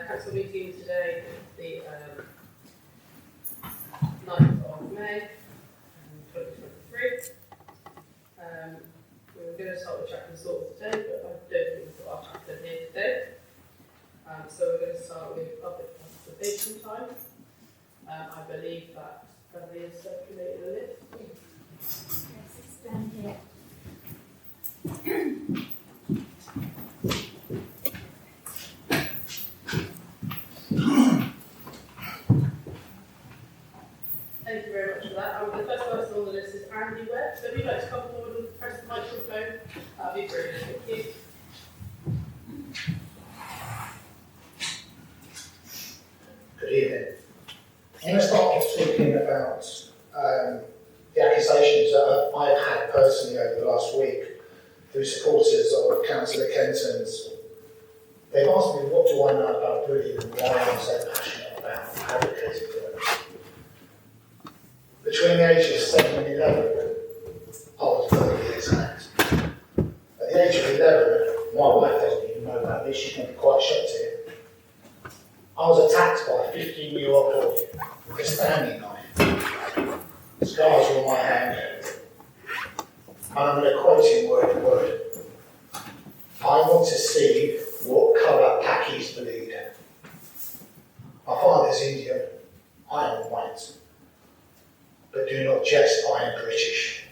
Council meeting today, the 9th of May 2023. We were going to start with chapter sort today, but I don't think we've got our chapter here today. So we're going to start with public participation time. I believe that Bradley has circulated a list. Yes, it's down here. Thank you very much for that. The first person on the list is Andy Webb. So if you'd like to come forward and press the microphone, that'd be brilliant. Thank you. Good evening. I'm going to start off talking about the accusations that I've had personally over the last week through supporters of Councillor Kenton's. They've asked me what do I know about bullying and why I'm so passionate about advocating for it. Between the ages of 7 and 11, I was verbally attacked. At the age of 11, my wife doesn't even know about this, she can be quite shocked here. I was attacked by a 15-year-old boy with a Stanley knife. Scars on my hand. And I'm going to quote him word for word. I want to see what colour khakis bleed. My father's Indian, I am white. But do not jest, I am British.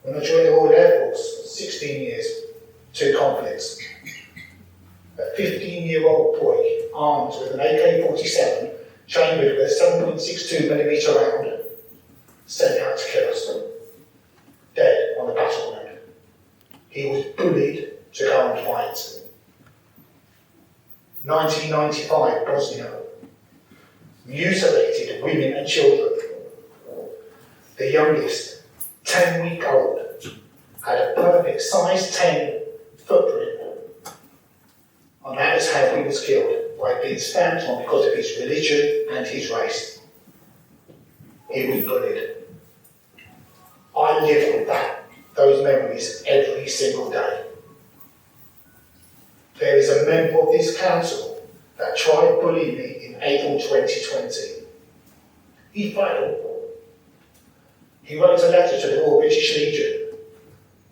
When I joined the Royal Air Force, 16 years, 2 conflicts. A 15-year-old boy armed with an AK-47 chambered with a 7.62mm round sent out to kill us. Dead on the battleground. He was bullied to go and fight. 1995, Bosnia. Mutilated women and children. The youngest, 10-week-old, had a perfect size 10 footprint. And that is how he was killed, by being stamped on because of his religion and his race. He was bullied. I live with those memories every single day. There is a member of this council that tried bullying me in April 2020. He failed. He wrote a letter to the Royal British Legion,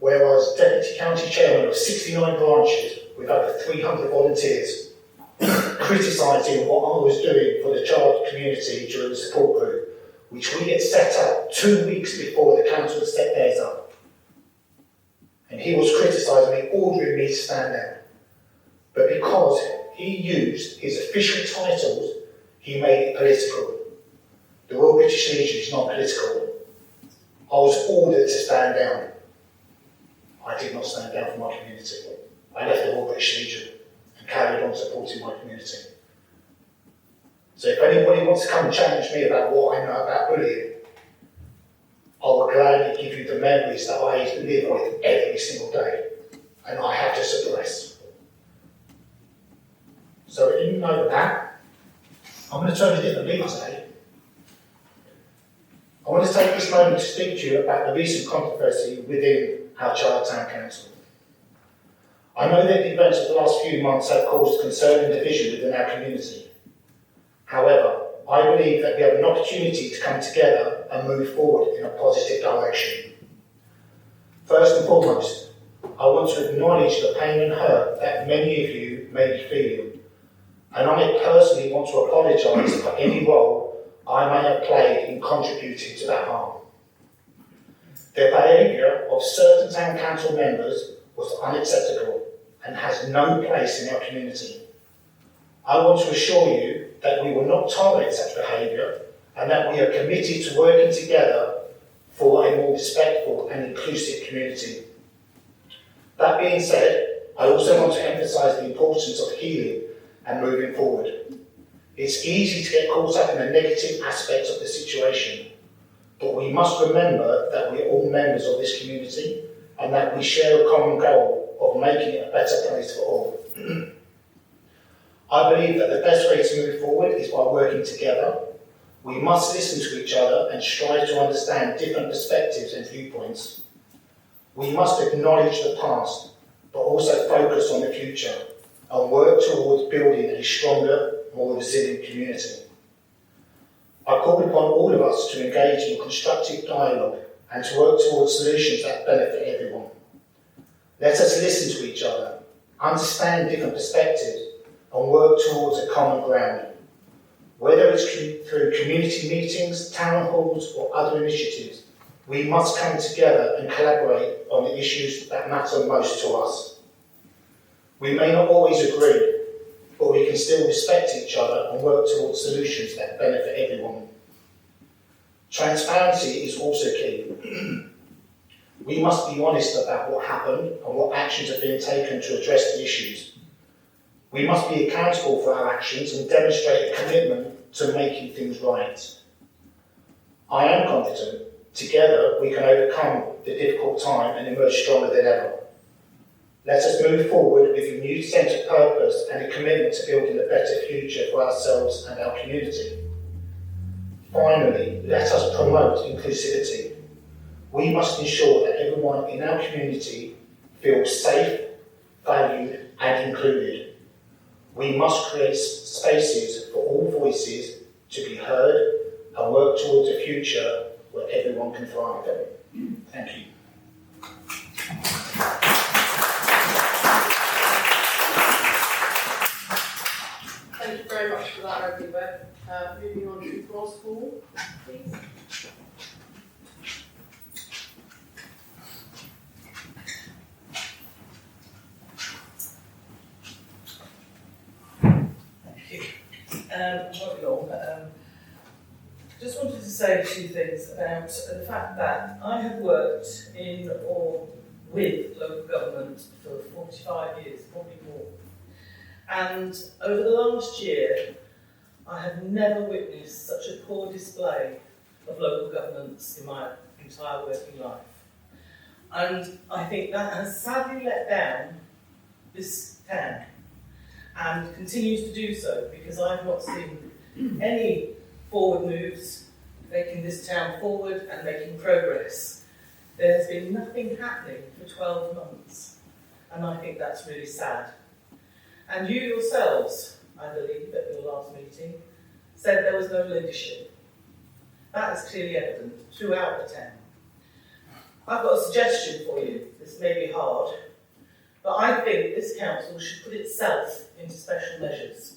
where I was Deputy County Chairman of 69 branches with over 300 volunteers, criticising what I was doing for the Chard community during the support group, which we had set up 2 weeks before the council set theirs up. And he was criticising me, ordering me to stand down. But because he used his official titles, he made it political. The Royal British Legion is not political. I was ordered to stand down. I did not stand down for my community. I left the Royal British Legion and carried on supporting my community. So if anybody wants to come and challenge me about what I know about bullying, I will gladly give you the memories that I live with every single day, and I have to suppress. So that you know that, I'm going to turn a different leaf today. I want to take this moment to speak to you about the recent controversy within our Chard Town Council. I know that the events of the last few months have caused concern and division within our community. However, I believe that we have an opportunity to come together and move forward in a positive direction. First and foremost, I want to acknowledge the pain and hurt that many of you may be feeling, and I personally want to apologise for any role I may have played in contributing to that harm. The behaviour of certain town council members was unacceptable and has no place in our community. I want to assure you that we will not tolerate such behaviour and that we are committed to working together for a more respectful and inclusive community. That being said, I also want to emphasise the importance of healing and moving forward. It's easy to get caught up in the negative aspects of the situation, but we must remember that we are all members of this community and that we share a common goal of making it a better place for all. I believe that the best way to move forward is by working together. We must listen to each other and strive to understand different perspectives and viewpoints. We must acknowledge the past, but also focus on the future and work towards building a stronger, more resilient community. I call upon all of us to engage in constructive dialogue and to work towards solutions that benefit everyone. Let us listen to each other, understand different perspectives, and work towards a common ground. Whether it's through community meetings, town halls, or other initiatives, we must come together and collaborate on the issues that matter most to us. We may not always agree, but we can still respect each other and work towards solutions that benefit everyone. Transparency is also key. We must be honest about what happened and what actions are being taken to address the issues. We must be accountable for our actions and demonstrate a commitment to making things right. I am confident, together we can overcome the difficult time and emerge stronger than ever. Let us move forward with a renewed sense of purpose and a commitment to building a better future for ourselves and our community. Finally, let us promote inclusivity. We must ensure that everyone in our community feels safe, valued, and included. We must create spaces for all voices to be heard and work towards a future where everyone can thrive. Thank you. Thank you very much for that overview. Moving on to Ross Hall, please. Not long, but just wanted to say two things about the fact that I have worked in or with local government for 45 years, probably more. And over the last year, I have never witnessed such a poor display of local governance in my entire working life. And I think that has sadly let down this town, and continues to do so, because I've not seen any forward moves making this town forward and making progress. There has been nothing happening for 12 months, and I think that's really sad. And you yourselves, I believe, at your last meeting, said there was no leadership. That is clearly evident throughout the town. I've got a suggestion for you. This may be hard, but I think this council should put itself into special measures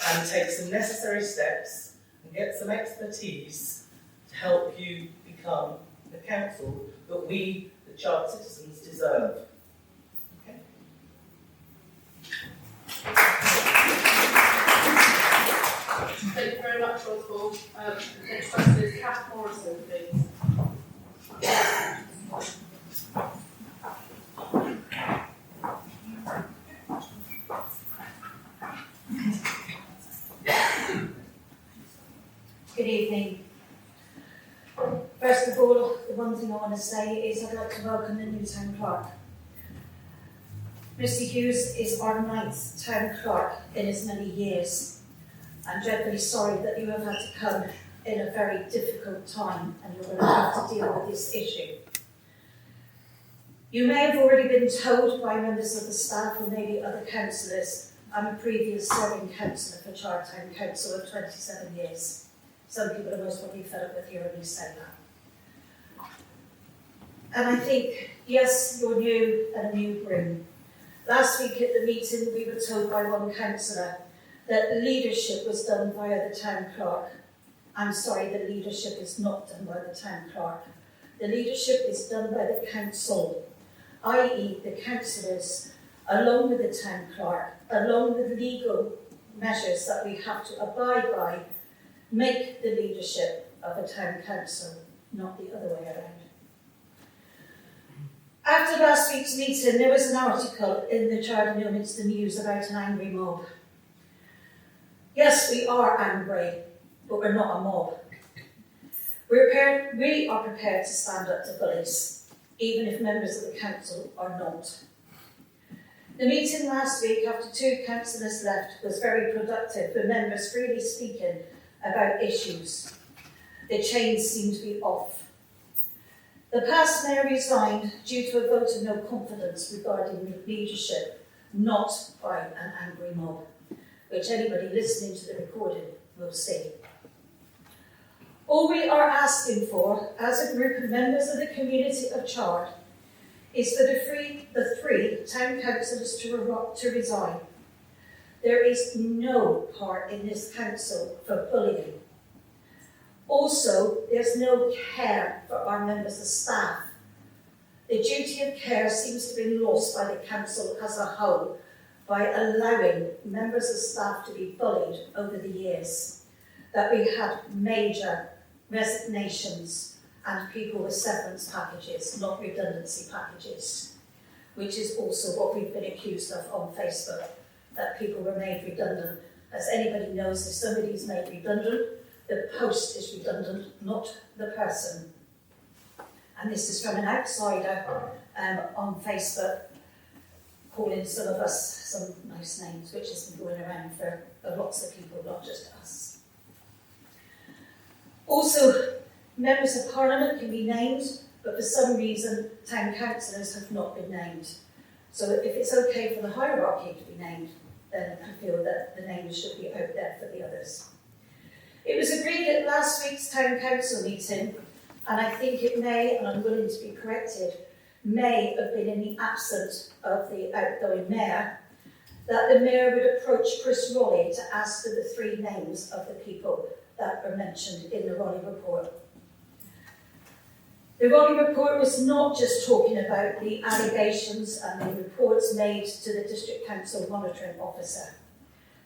and take some necessary steps and get some expertise to help you become the council that we, the Chard citizens, deserve. Okay. Thank you very much, Ross Hall. Next question is Kath Morrison, please. Good evening. First of all, the one thing I want to say is I'd like to welcome the new town clerk. Mr. Hughes is our 9th town clerk in as many years. I'm dreadfully sorry that you have had to come in a very difficult time and you're going to have to deal with this issue. You may have already been told by members of the staff or maybe other councillors, I'm a previous serving councillor for Chard Town Council of 27 years. Some people are most probably fed up with hearing me say that. And I think, yes, you're new and a new broom. Last week at the meeting, we were told by one councillor that leadership was done via the town clerk. I'm sorry, the leadership is not done by the town clerk. The leadership is done by the council, i.e. the councillors, along with the town clerk, along with legal measures that we have to abide by, make the leadership of a town council, not the other way around. After last week's meeting, there was an article in the Chard News about an angry mob. Yes, we are angry, but we're not a mob. We are prepared to stand up to bullies, even if members of the council are not. The meeting last week, after 2 councillors left, was very productive, with members freely speaking about issues. The chains seem to be off. The past mayor resigned due to a vote of no confidence regarding leadership, not by an angry mob, which anybody listening to the recording will see. All we are asking for, as a group of members of the community of Chard, is for the three town councillors to resign. There is no part in this council for bullying. Also, there's no care for our members of staff. The duty of care seems to be lost by the council as a whole by allowing members of staff to be bullied over the years. That we had major resignations and people with severance packages, not redundancy packages, which is also what we've been accused of on Facebook, that people were made redundant. As anybody knows, if somebody's made redundant, the post is redundant, not the person. And this is from an outsider on Facebook, calling some of us some nice names, which has been going around for lots of people, not just us. Also, members of Parliament can be named, but for some reason, town councillors have not been named. So if it's okay for the hierarchy to be named, then I feel that the names should be out there for the others. It was agreed at last week's town council meeting, and I think it may, and I'm willing to be corrected, may have been in the absence of the outgoing mayor, that the mayor would approach Chris Rowley to ask for the 3 names of the people that were mentioned in the Rowley report. The Rowley report was not just talking about the allegations and the reports made to the District Council Monitoring Officer.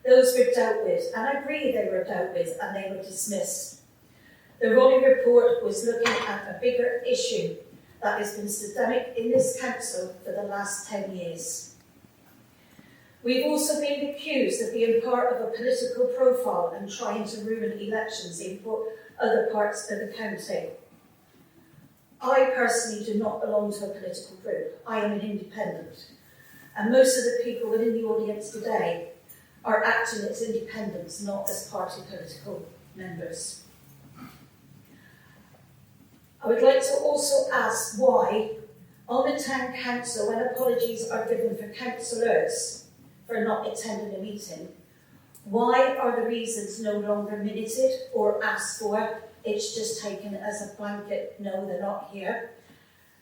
Those were dealt with, and I agree they were dealt with, and they were dismissed. The Rowley report was looking at a bigger issue that has been systemic in this council for the last 10 years. We've also been accused of being part of a political profile and trying to ruin elections in other parts of the county. I personally do not belong to a political group. I am an independent. And most of the people within the audience today are acting as independents, not as party political members. I would like to also ask why, on the town council, when apologies are given for councillors for not attending a meeting, why are the reasons no longer minuted or asked for? It's just taken as a blanket, no, they're not here.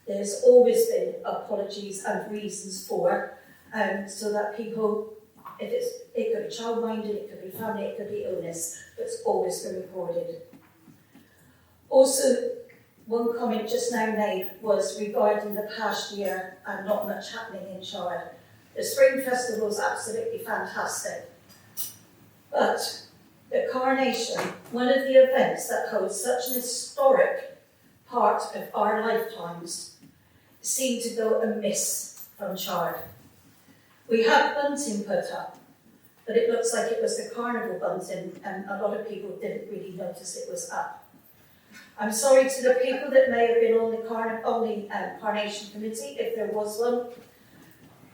There's always been apologies and reasons for, so that people, it could be child-minded, it could be family, it could be illness, but it's always been recorded. Also, one comment just now made was regarding the past year and not much happening in Chard. The Spring Festival is absolutely fantastic, but the coronation, one of the events that holds such an historic part of our lifetimes, seemed to go amiss from Chard. We had bunting put up, but it looks like it was the carnival bunting and a lot of people didn't really notice it was up. I'm sorry to the people that may have been on the Carnation Committee, if there was one,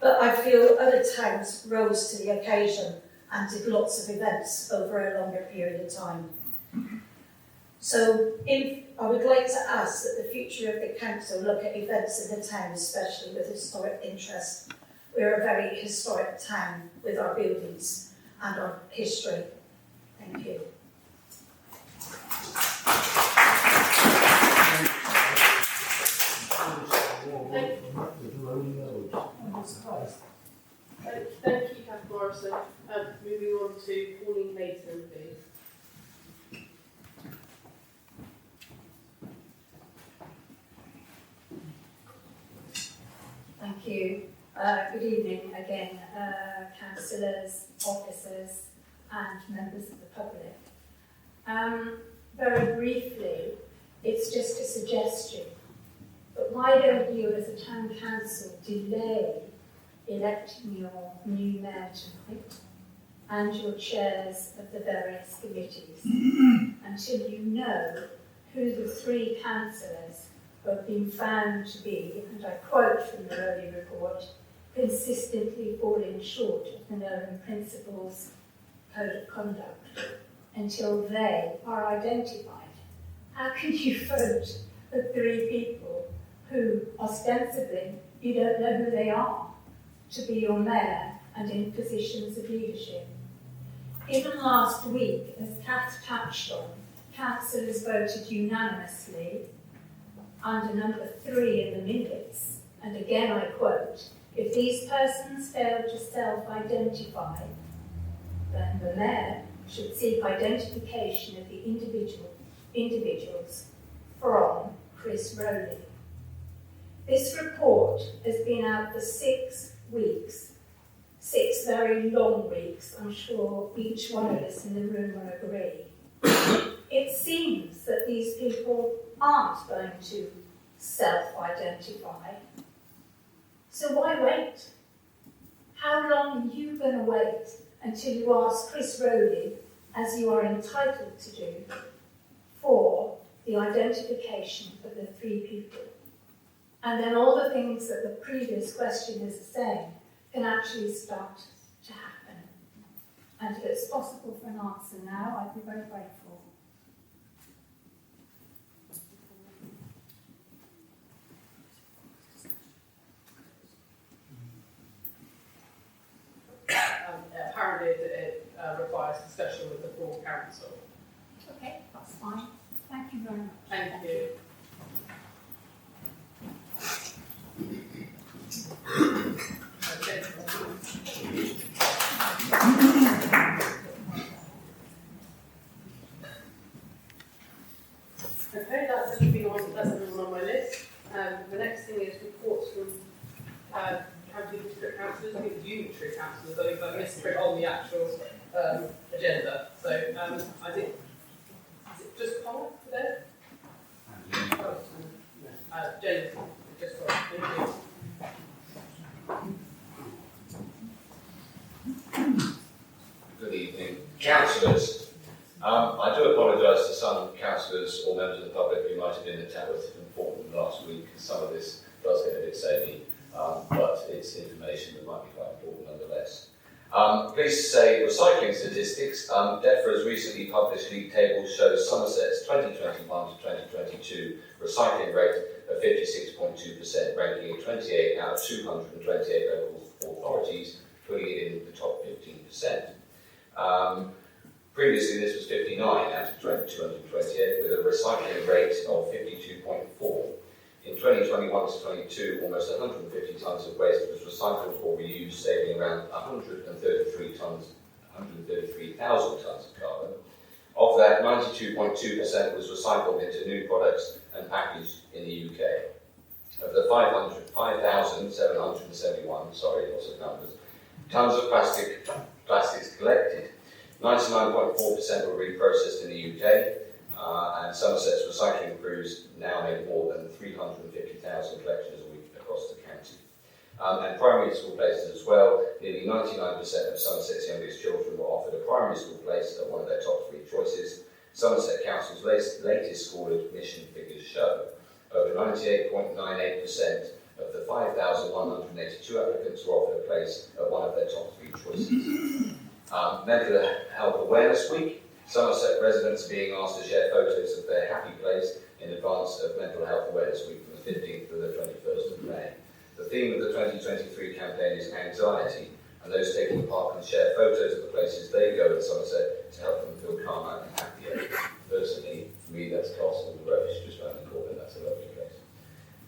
but I feel other towns rose to the occasion and did lots of events over a longer period of time. So I would like to ask that the future of the council look at events in the town, especially with historic interest. We're a very historic town with our buildings and our history. Thank you. Thank you, Kath Morrison. Moving on to Pauline Mason, please. Thank you. Good evening again, councillors, officers and members of the public. Very briefly, it's just a suggestion, but why don't you as a town council delay electing your new mayor tonight and your chairs of the various committees until you know who the 3 councillors who have been found to be, and I quote from the early report, consistently falling short of the known principles code of conduct until they are identified. How can you vote for 3 people who ostensibly you don't know who they are to be your mayor and in positions of leadership? Even last week, as Kath touched on, councillors voted unanimously under number 3 in the minutes, and again I quote, if these persons fail to self-identify, then the mayor should seek identification of the individuals from Chris Rowley. This report has been out for 6 weeks, 6 very long weeks. I'm sure each one of us in the room will agree. It seems that these people aren't going to self-identify. So why wait? How long are you going to wait until you ask Chris Rowley, as you are entitled to do, for the identification of the 3 people? And then all the things that the previous questioners are saying can actually start to happen. And if it's possible for an answer now, I'd be very grateful. Apparently it requires discussion with the full council. Okay, that's fine. Thank you very much. Thank you. Okay, that's everything on my list. The next thing is reports from county district councillors. I think it's unitary councillors. I think I missed it on the actual agenda. So I think, is it just Paul today? James, just sorry. Thank you. Good evening, councillors. I do apologise to some councillors or members of the public who might have been at Tamworth and Portland last week. Some of this does get a bit samey, but it's information that might be quite important nonetheless. Pleased to say recycling statistics. DEFRA's recently published league table shows Somerset's 2021 to 2022 recycling rate of 56.2%, ranking at 28 out of 228 local authorities, putting it in the top 15%. Previously, this was 59 out of 228, with a recycling rate of 52.4. In 2021 to 22, almost 150 tonnes of waste was recycled or reused, saving around 133,000 tonnes of carbon. Of that, 92.2% was recycled into new products and packaged in the UK. Of the 5,771, lots of numbers, tonnes of plastics collected, 99.4% were reprocessed in the UK, and Somerset's recycling crews now make more than 350,000 collections a week across the county. and primary school places as well. Nearly 99% of Somerset's youngest children were offered a primary school place at one of their top 3 choices. Somerset Council's latest school admission figures show over 98.98% of the 5,182 applicants were offered a place at one of their top 3 choices. Mental Health Awareness Week. Somerset residents are being asked to share photos of their happy place in advance of Mental Health Awareness Week from the 15th to the 21st of May. The theme of the 2023 campaign is anxiety, and those taking part can share photos of the places they go in Somerset to help them feel calmer and happier. Personally, for me, that's Castle on the Road, just around the corner. That's a lovely place.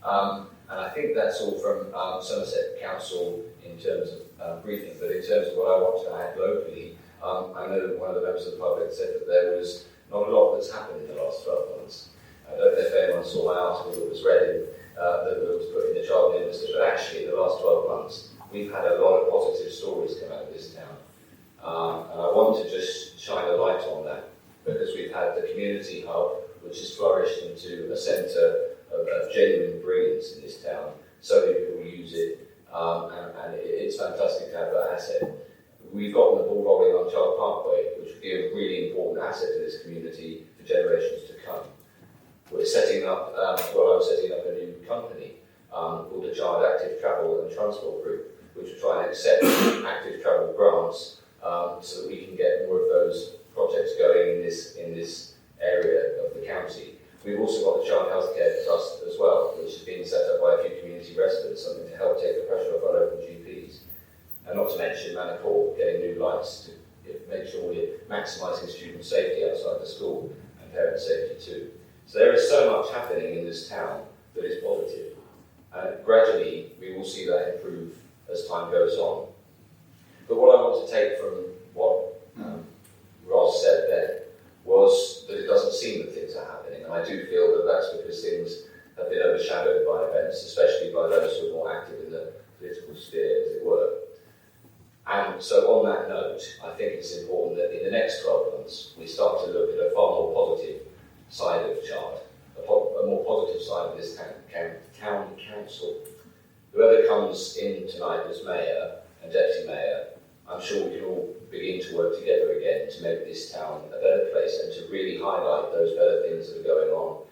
And I think that's all from Somerset Council in terms of briefing, but in terms of what I want to add locally, I know that one of the members of the public said that there was not a lot that's happened in the last 12 months. I don't know if anyone saw my article that was read in, that was put in the Child Minister, but actually in the last 12 months, we've had a lot of positive stories come out of this town. And I want to just shine a light on that, because we've had the community hub, which has flourished into a centre of genuine brilliance in this town. So many people use it, and it's fantastic to have that asset. We've gotten the ball rolling on Chard Parkway, which would be a really important asset to this community for generations to come. We're setting up, I'm setting up a new company called the Chard Active Travel and Transport Group, which will try and accept active travel grants so that we can get more of those projects going in this area of the county. We've also got the Child Healthcare Trust as well, which has been set up by a few community residents, something to help take the pressure off our local GPs. And not to mention Manor Court getting new lights to make sure we're maximising student safety outside the school and parent safety too. So there is so much happening in this town that is positive. And gradually we will see that improve as time goes on. But what I want to take from what Roz said there was that it doesn't seem that things are happening, and I do feel that that's because things have been overshadowed by events, especially by those who are more active in the political sphere, as it were. And so on that note, I think it's important that in the next 12 months, we start to look at a far more positive side of Chard, a more positive side of this town council. Whoever comes in tonight as mayor and deputy mayor, I'm sure we can all begin to work together again to make this town a better place and to really highlight those better things that are going on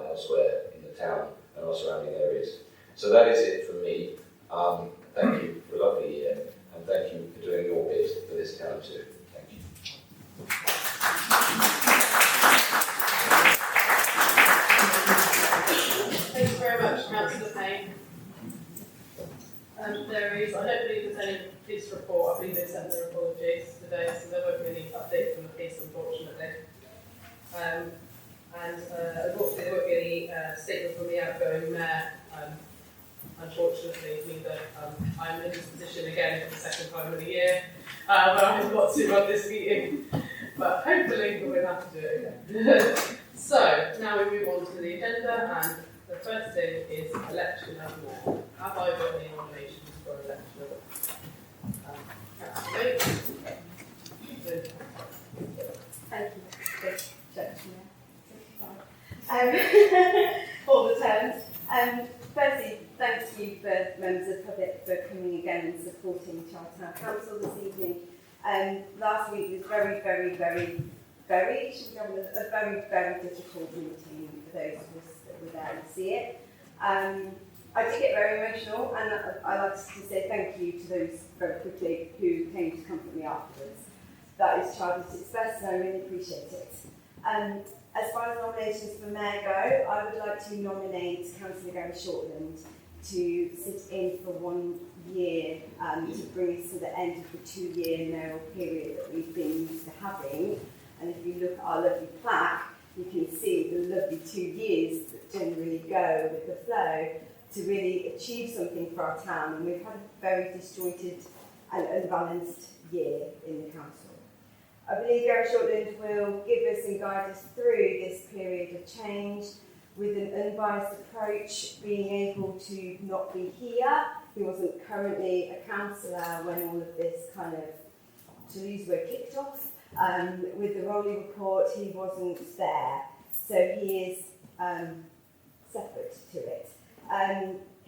elsewhere in the town and our surrounding areas. So that is it from me. Thank you for a lovely year, and thank you for doing your bit for this town too. Thank you. Thank you very much, Councillor Payne. There is, I don't believe there's any police report. I believe they sent their apologies today, so there won't be any update from the police, unfortunately. And unfortunately, there won't be any statement from the outgoing mayor. Unfortunately, neither. I'm in this position again for the second time in a year, but I've got to run this meeting. But hopefully, we won't have to do it again. So now we move on to the agenda, and the first thing is election of mayor. Have I got any nominations for election of councillor? Thank you, for the terms. Firstly, thank you for members of the public for coming again and supporting Chard Town Council this evening. Last week was very, a very difficult meeting for those of us that were there to see it. I did get very emotional, and I'd like to say thank you to those very quickly who came to comfort me afterwards. That is Chard at its best, and I really appreciate it. As far as nominations for mayor go, I would like to nominate Councillor Gary Shortland to sit in for 1 year to bring us to the end of the 2-year mayoral period that we've been used to having. And if you look at our lovely plaque, you can see the lovely 2 years that generally go with the flow to really achieve something for our town. And we've had a very disjointed and unbalanced year in the council. I believe Gary Shortland will give us and guide us through this period of change with an unbiased approach, being able to not be here. He wasn't currently a councillor when all of this kind of, to use the word, kicked off. With the Rowley report, he wasn't there. So he is separate to it.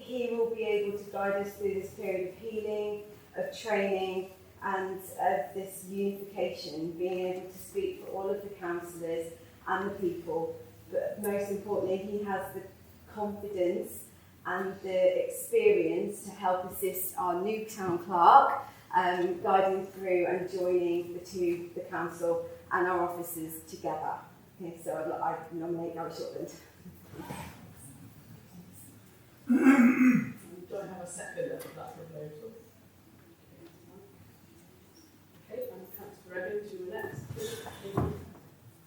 he will be able to guide us through this period of healing, of training, and of this unification, being able to speak for all of the councillors and the people. But most importantly, he has the confidence and the experience to help assist our new town clerk, guiding through and joining the council and our officers together. Okay, so I nominate Gary Shortland. Do I have a seconder for that proposal? Okay, and Councillor Evans, you were next.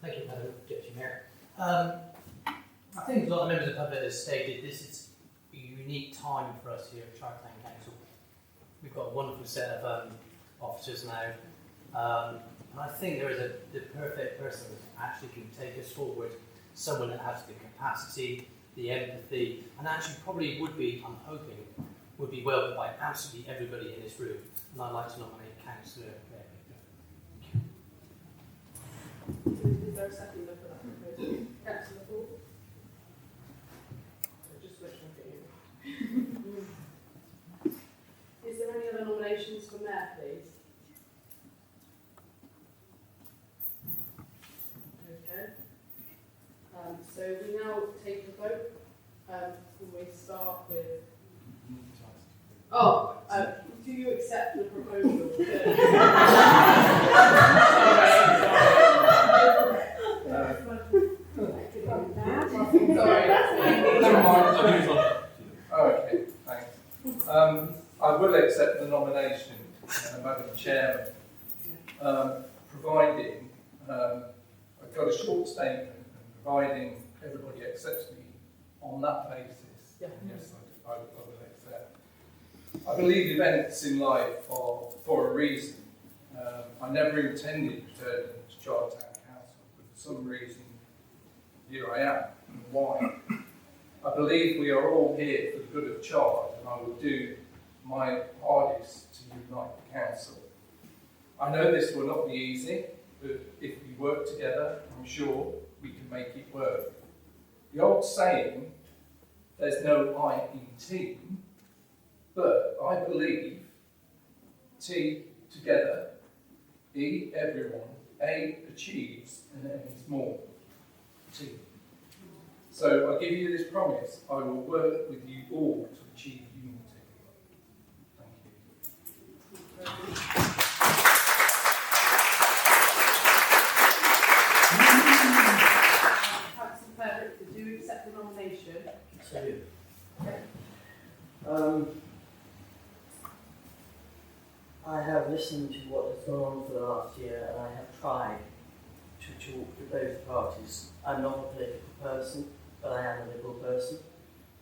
Thank you, Madam Deputy Mayor. I think a lot of members of the public have stated this is a unique time for us here at Chard Town Council. We've got a wonderful set of officers now, and I think there is the perfect person that actually can take us forward, someone that has the capacity, the empathy, and actually probably would be, I'm hoping, would be welcomed by absolutely everybody in this room. And I'd like to nominate Councillor Is there a seconder for that proposal? Councillor Ford? Just switch my view. Is there any other nominations for Mayor, please? Okay. So we now take a vote. We start with. Do you accept the proposal? Okay, thanks. I will accept the nomination, Madam Chairman, providing I've got a short statement, and providing everybody accepts me on that basis. Yeah. Yes, I will accept. I believe events in life are for a reason. I never intended returning to Chard Town Council, but for some reason, here I am. And why? I believe we are all here for the good of Chard, and I will do my hardest to unite the council. I know this will not be easy, but if we work together, I'm sure we can make it work. The old saying, there's no I in team, but I believe T together, E everyone, A achieves, and N is more. T. So I give you this promise, I will work with you all to achieve unity. Thank you. Councillor Perrick, do you accept the nomination? Absolutely. Okay. I have listened to what has gone on for the last year, and I have tried to talk to both parties. I'm not a political person, but I am a liberal person.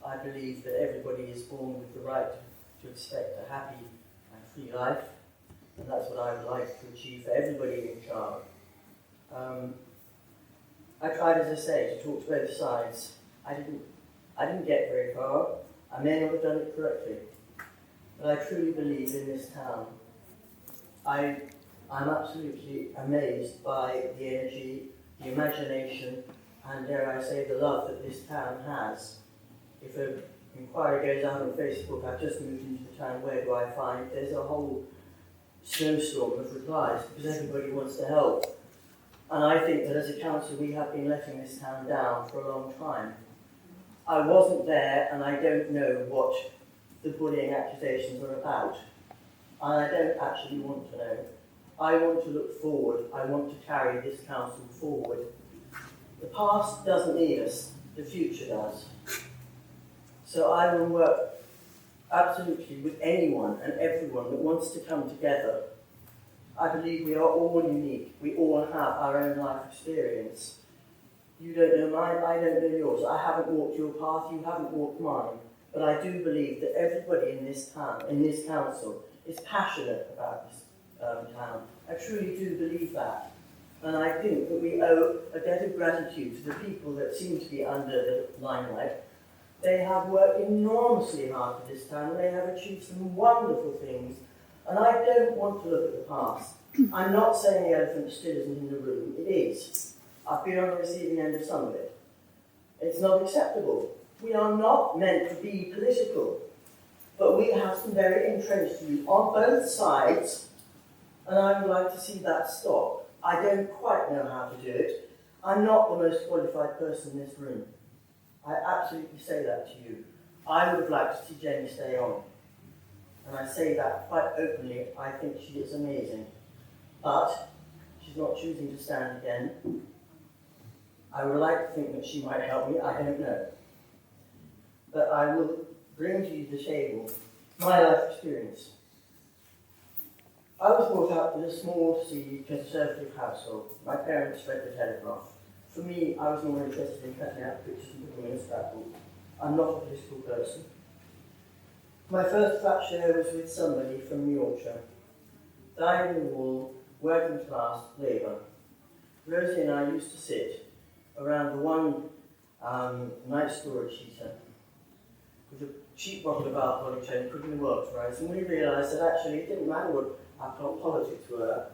I believe that everybody is born with the right to expect a happy and free life, and that's what I would like to achieve for everybody in Chard. I tried, as I say, to talk to both sides. I didn't get very far. I may not have done it correctly, but I truly believe in this town. I'm absolutely amazed by the energy, the imagination, and dare I say, the love that this town has. If an inquiry goes out on Facebook, I've just moved into the town, where do I find? There's a whole snowstorm of replies, because everybody wants to help. And I think that as a council, we have been letting this town down for a long time. I wasn't there, and I don't know what the bullying accusations are about. And I don't actually want to know. I want to look forward. I want to carry this council forward. The past doesn't need us, the future does. So I will work absolutely with anyone and everyone that wants to come together. I believe we are all unique. We all have our own life experience. You don't know mine, I don't know yours. I haven't walked your path, you haven't walked mine. But I do believe that everybody in this town, in this council, is passionate about this town. I truly do believe that. And I think that we owe a debt of gratitude to the people that seem to be under the limelight. They have worked enormously hard for this town, and they have achieved some wonderful things. And I don't want to look at the past. I'm not saying the elephant still isn't in the room. It is. I've been on the receiving end of some of it. It's not acceptable. We are not meant to be political, but we have some very entrenched views on both sides, and I would like to see that stop. I don't quite know how to do it. I'm not the most qualified person in this room. I absolutely say that to you. I would have liked to see Jamie stay on. And I say that quite openly. I think she is amazing. But she's not choosing to stand again. I would like to think that she might help me. I don't know. But I will bring to you the table my life experience. I was brought up in a small C conservative household. My parents read the Telegraph. For me, I was more interested in cutting out pictures and putting them in a scrapbook. I'm not a political person. My first flat share was with somebody from Yorkshire. Dyed-in-the-wool, working class, Labour. Rosie and I used to sit around the one night storage heater with a cheap bottle of alcoholic and cooking the works rice, and we realised that actually it didn't matter what our politics were,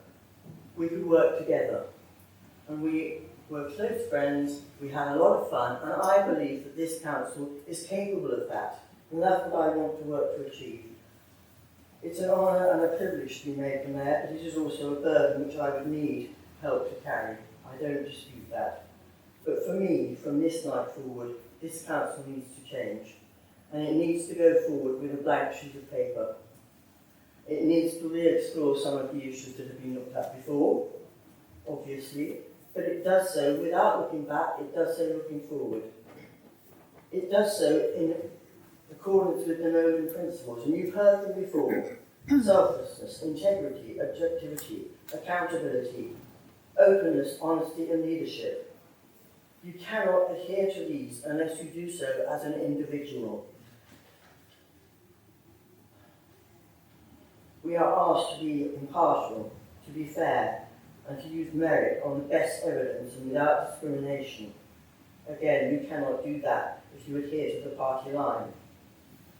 we could work together. And we were close friends, we had a lot of fun, and I believe that this council is capable of that, and that's what I want to work to achieve. It's an honour and a privilege to be made the mayor, but it is also a burden which I would need help to carry. I don't dispute that. But for me, from this night forward, this council needs to change. And it needs to go forward with a blank sheet of paper. It needs to re-explore some of the issues that have been looked at before, obviously, but it does so without looking back, it does so looking forward. It does so in accordance with the Nolan principles, and you've heard them before. Selflessness, integrity, objectivity, accountability, openness, honesty and leadership. You cannot adhere to these unless you do so as an individual. We are asked to be impartial, to be fair, and to use merit on the best evidence and without discrimination. Again, you cannot do that if you adhere to the party line.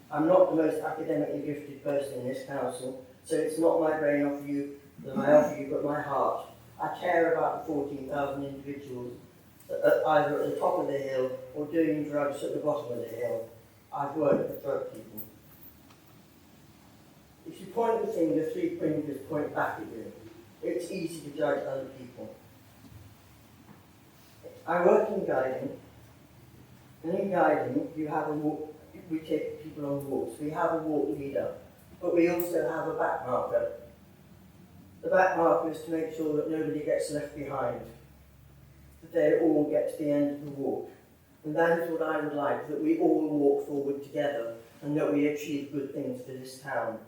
I'm not the most academically gifted person in this council, so it's not my brain off you that I offer you, but my heart. I care about the 14,000 individuals that are either at the top of the hill or doing drugs at the bottom of the hill. I've worked with drug people. If you point the finger, 3 fingers point back at you. It's easy to judge other people. I work in guiding, and in guiding you have a walk, we take people on walks. We have a walk leader, but we also have a back marker. The back marker is to make sure that nobody gets left behind, that they all get to the end of the walk. And that is what I would like, that we all walk forward together and that we achieve good things for this town.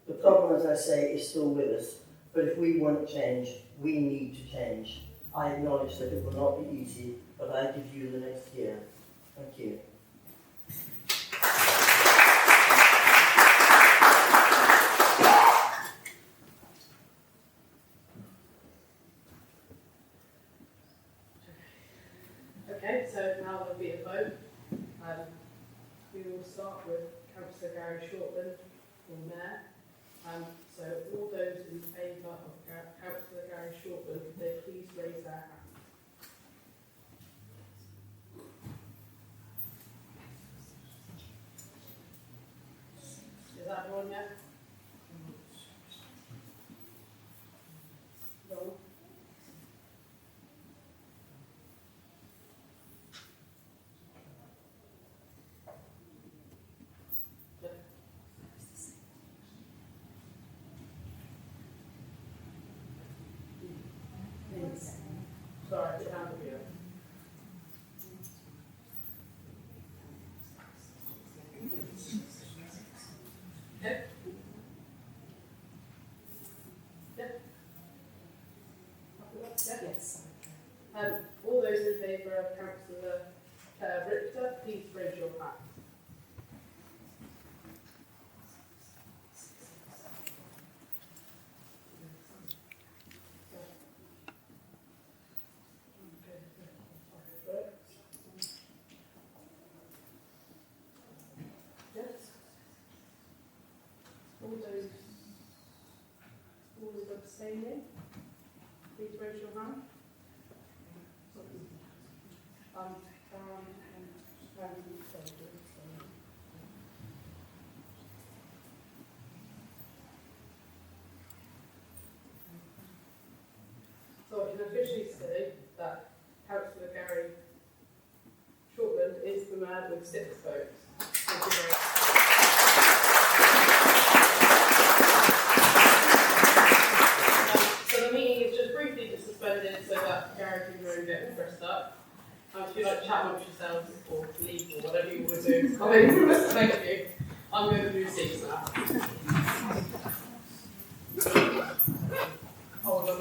The problem, as I say, is still with us, but if we want change, we need to change. I acknowledge that it will not be easy, but I give you the next year. Thank you. Okay, so now there'll be a vote. We will start with Councillor Gary Shortland for Mayor. So all those in favour of Councillor Gary Shortland, could they please raise their hand? Is that everyone yet? No. Sorry, I didn't have you. Okay. Yeah. Yes. All those in favour of Councillor Richter, please raise your hand. All those abstaining, please raise your hand. So I can officially say that Councillor Gary Shortland is the man with 6 votes. Thank you very much. So the meeting is just briefly suspended so that Gary can go and get all dressed up. If you like to chat amongst yourselves or leave or whatever you want to do, thank you. I'm going to do seats now. Hold on.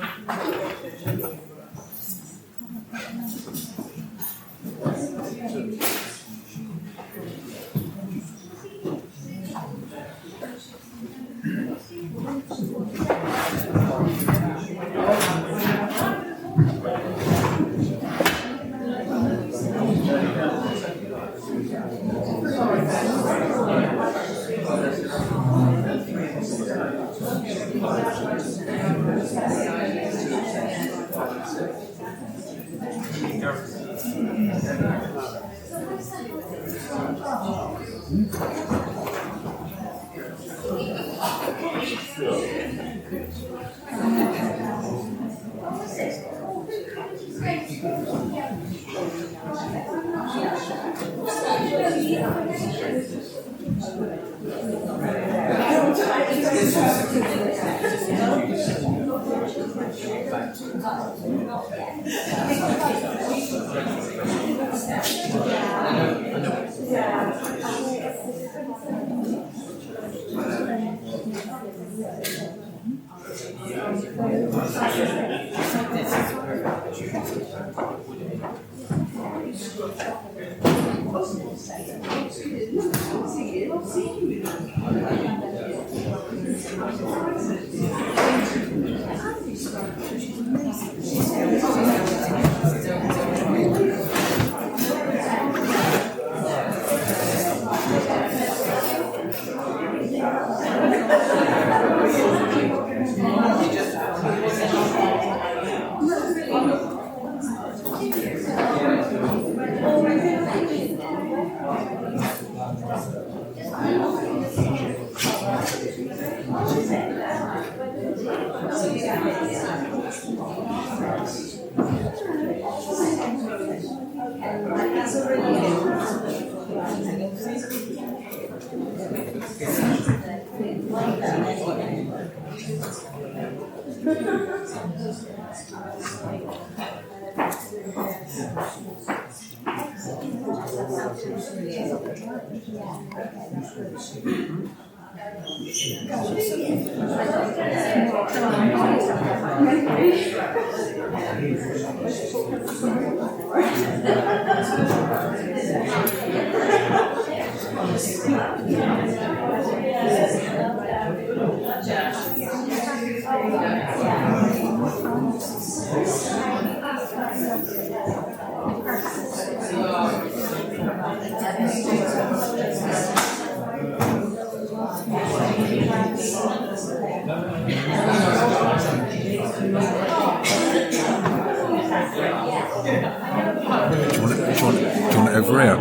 Over here.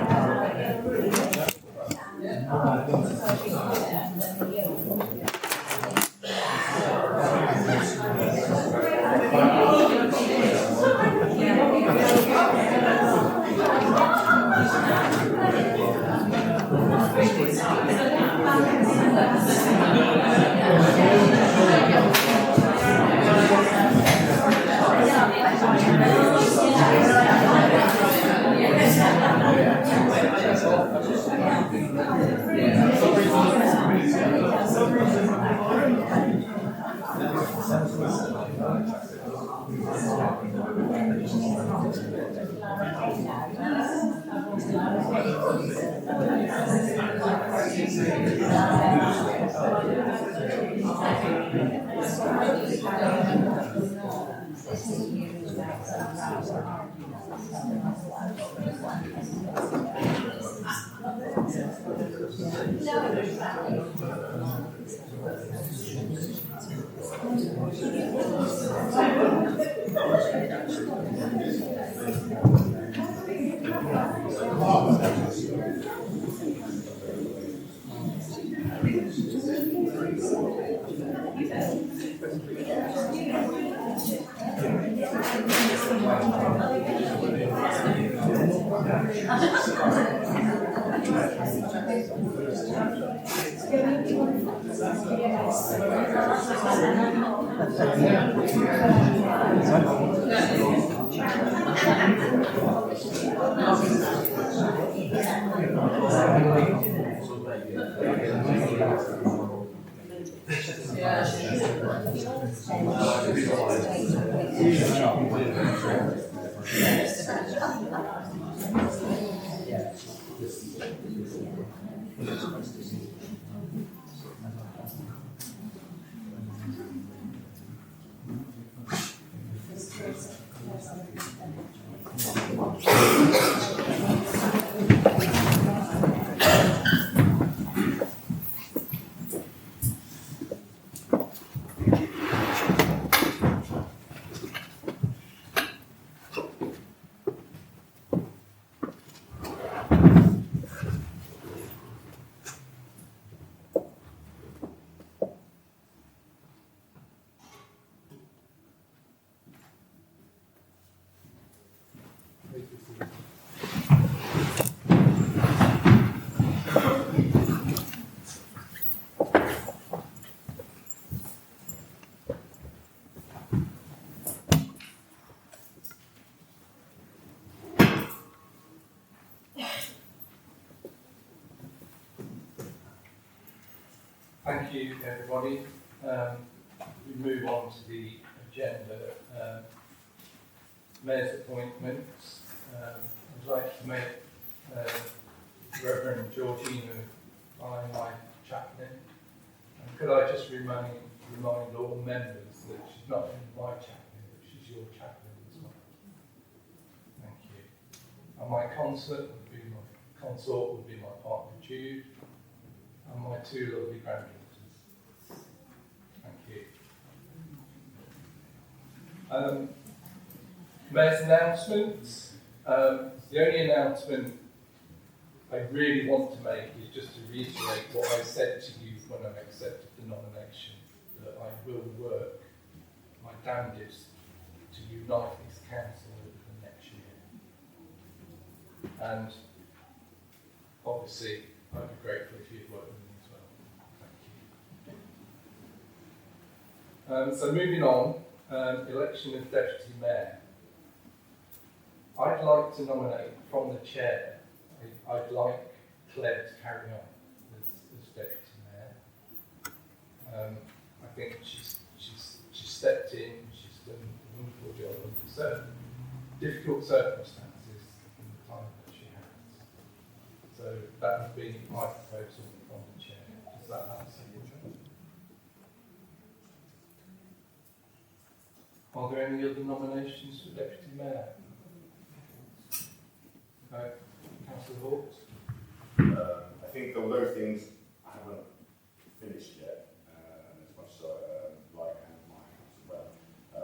Thank you, everybody. We move on to the agenda. Mayor's appointments. I'd like to make Reverend Georgina my chaplain. And could I just remind all members that she's not only my chaplain, but she's your chaplain as well. Thank you. And my consort would be my partner Jude, and my two lovely granddaughters. Thank you. Mayor's announcements. The only announcement I really want to make is just to reiterate what I said to you when I accepted the nomination, that I will work my damnedest to unite this council over the next year. And obviously, I'd be grateful if you'd work with me as well. Thank you. So moving on, election of Deputy Mayor. I'd like to nominate from the chair. I'd like Claire to carry on as Deputy Mayor. I think she's stepped in, she's done a wonderful job under certain difficult circumstances in the time that she has. So that would be my proposal from the chair. Does that answer your question? Are there any other nominations for Deputy Mayor? Okay. Councillor Hawks? I think although things haven't finished yet, and as much as I like and my house as well, I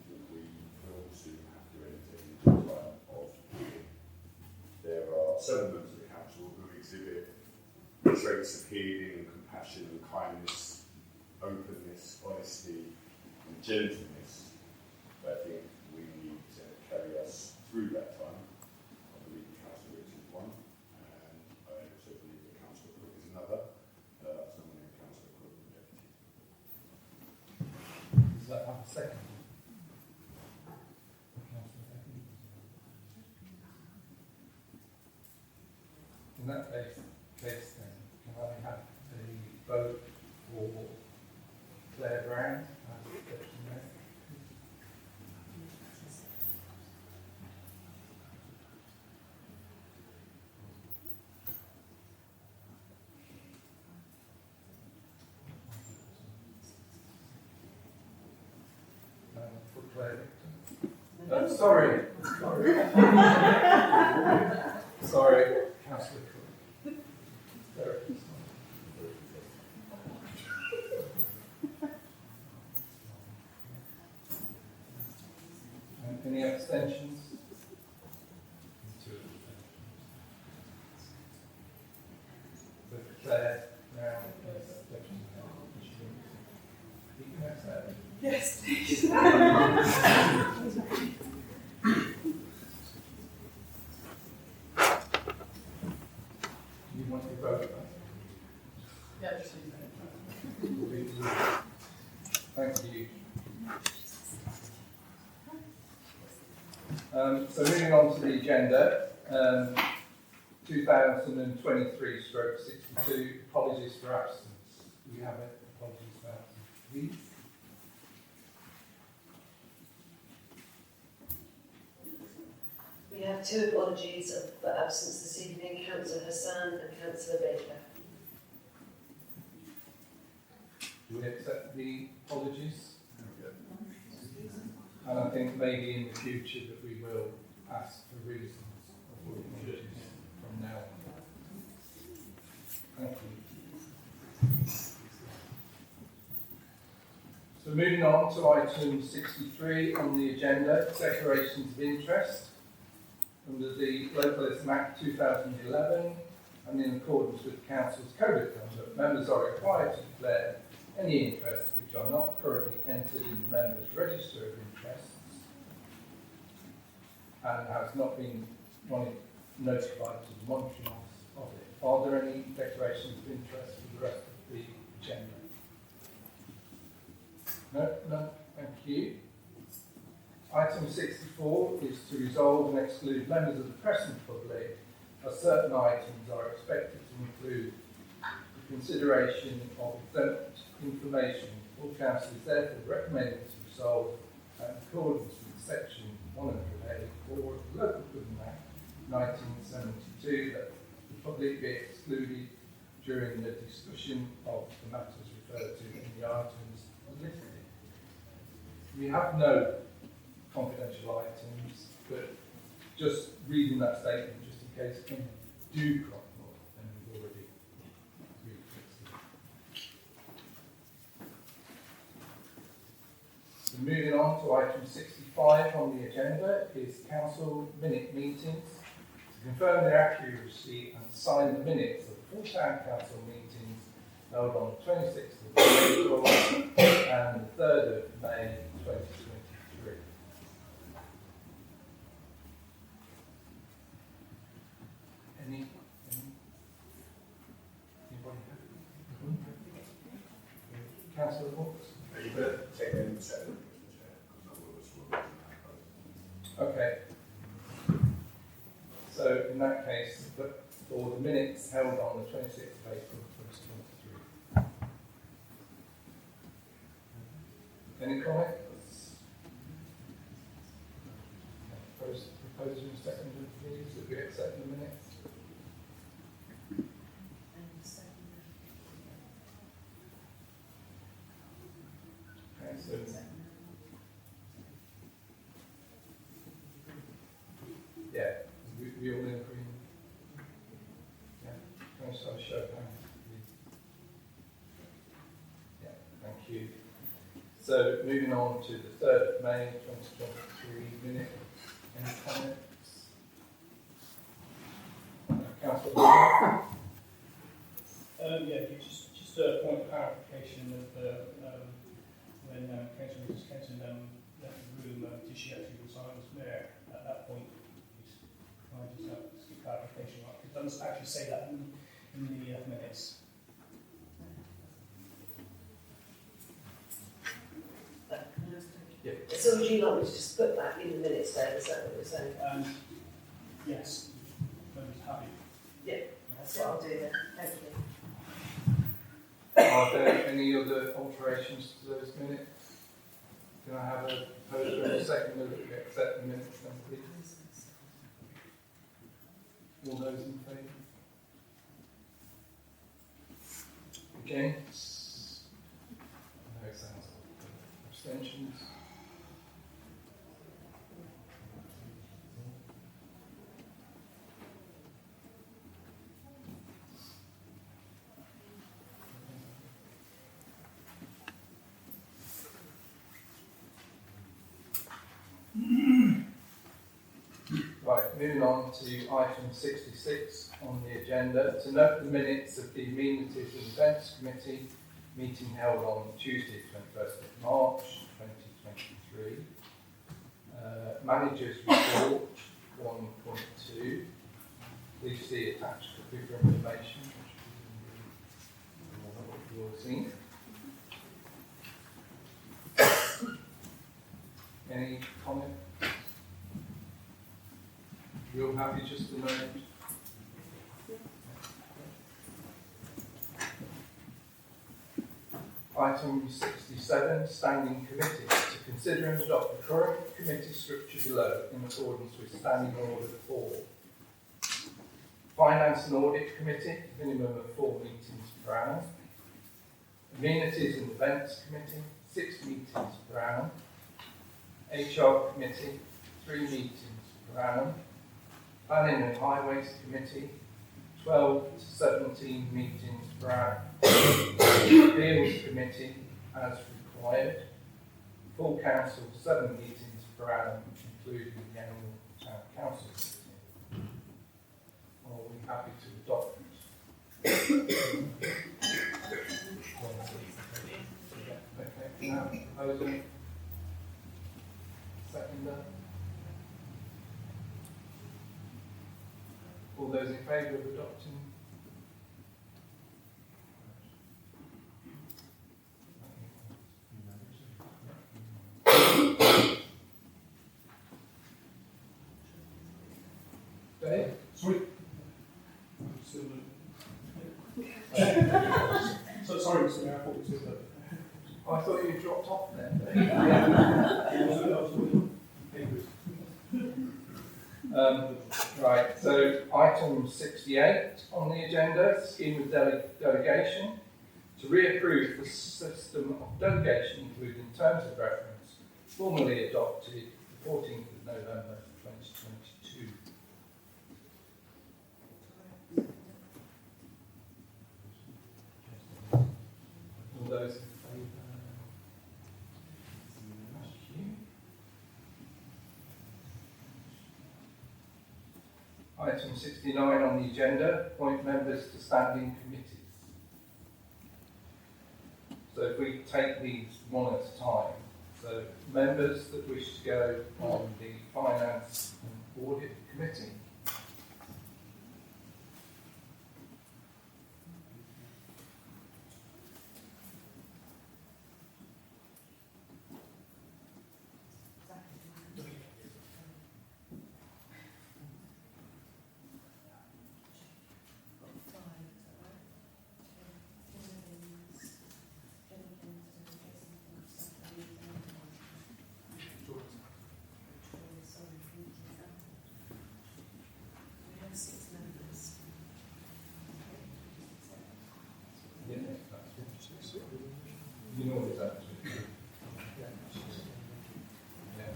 think we will soon have to enter into a time of healing. There are several members of the council who exhibit traits of healing, compassion and kindness, openness, honesty and gentleness. But I think we need to carry us through that time. Does that have a second? In that case then, can I have a vote for Claire Brown as Deputy Mayor? For Claire. Sorry. Sorry, Councillor Cook. Any abstentions? So Claire now is Deputy Mayor. Yes, please. So moving on to the agenda, 2023/62, apologies for absence. Do we have it? Apologies for absence, please. We have two apologies for absence this evening, Councillor Hassan and Councillor Baker. Do we accept the apologies? And I think maybe in the future that we will ask for reasons for apologies from now on. Thank you. So moving on to item 63 on the agenda, declarations of interest. Under the Localism Act 2011 and in accordance with the Council's Code of Conduct, members are required to declare any interests which are not currently entered in the members' register of interests and has not been notified to the monitoring office of it. Are there any declarations of interest for the rest of the agenda? No, none. Thank you. Item 64 is to resolve and exclude members of the press and public, as certain items are expected to include the consideration of exempt information. All council is therefore recommended to resolve in accordance with section 184 of the Local Government Act 1972 that the public be excluded during the discussion of the matters referred to in the items listed. We have no confidential items, but just reading that statement, just in case any do crop up, then we've already fixed it. So moving on to item 65 on the agenda is council minute meetings. To confirm their accuracy and sign the minutes of the full town council meetings held on the 26th of April and the 3rd of May 2023. Anybody have? Councillor Hawks? You better take them in seven, Okay. So in that case, for the minutes held on the 26th of April 2023. Any comments? Proposer and seconder, please, that we accept the minutes. Okay, so yeah, we all in agreement. Yeah, can I start a show of hands, please? Yeah, thank you. So moving on to the 3rd of May 2023 minute. Any comments? Councillor Yeah, just a point of clarification of when Councillor Mrs. Kenton left the room, did she actually resign as mayor at that point? Can I just have some clarification? It doesn't actually say that in the minutes. Yeah. So would you like me to just put that in the minutes there? Is that what you're saying? Yes. Happy. Yeah, that's what I'll do then. Thank you. Are there any other alterations to those minutes? Can I have a proposer and a seconder that we accept the minutes then, please? All those in favour? Against? No sounds. Abstentions? Right, moving on to item 66 on the agenda, to note the minutes of the Amenities and Events Committee meeting held on Tuesday 21st of March 2023. Managers Report 1.2. Please see attached copy for information, which you will see. Any comment? You all happy just to note? Item 67, Standing Committee. To consider and adopt the current committee structure below in accordance with Standing Order 4. Finance and Audit Committee, minimum of 4 meetings per annum. Amenities and Events Committee, 6 meetings per annum. HR Committee, 3 meetings per annum. Planning and Highways Committee, 12 to 17 meetings per annum. Appeals Committee, as required. Full Council, 7 meetings per annum, including the annual Town Council meeting. Are we happy to adopt it? Okay, now proposal. Seconder. All those in favour of adopting? Dave? Sorry. So sorry, Mr. Mayor, I thought you said that. I thought you dropped off then. Right, so item 68 on the agenda, scheme of delegation. To reapprove the system of delegation, including terms of reference, formally adopted the 14th of November 2022. All those in favour? Thank you. Item 69 on the agenda, appoint members to standing committees. So if we take these one at a time, so members that wish to go on the Finance and Audit Committee. You know what it's actually. Yeah.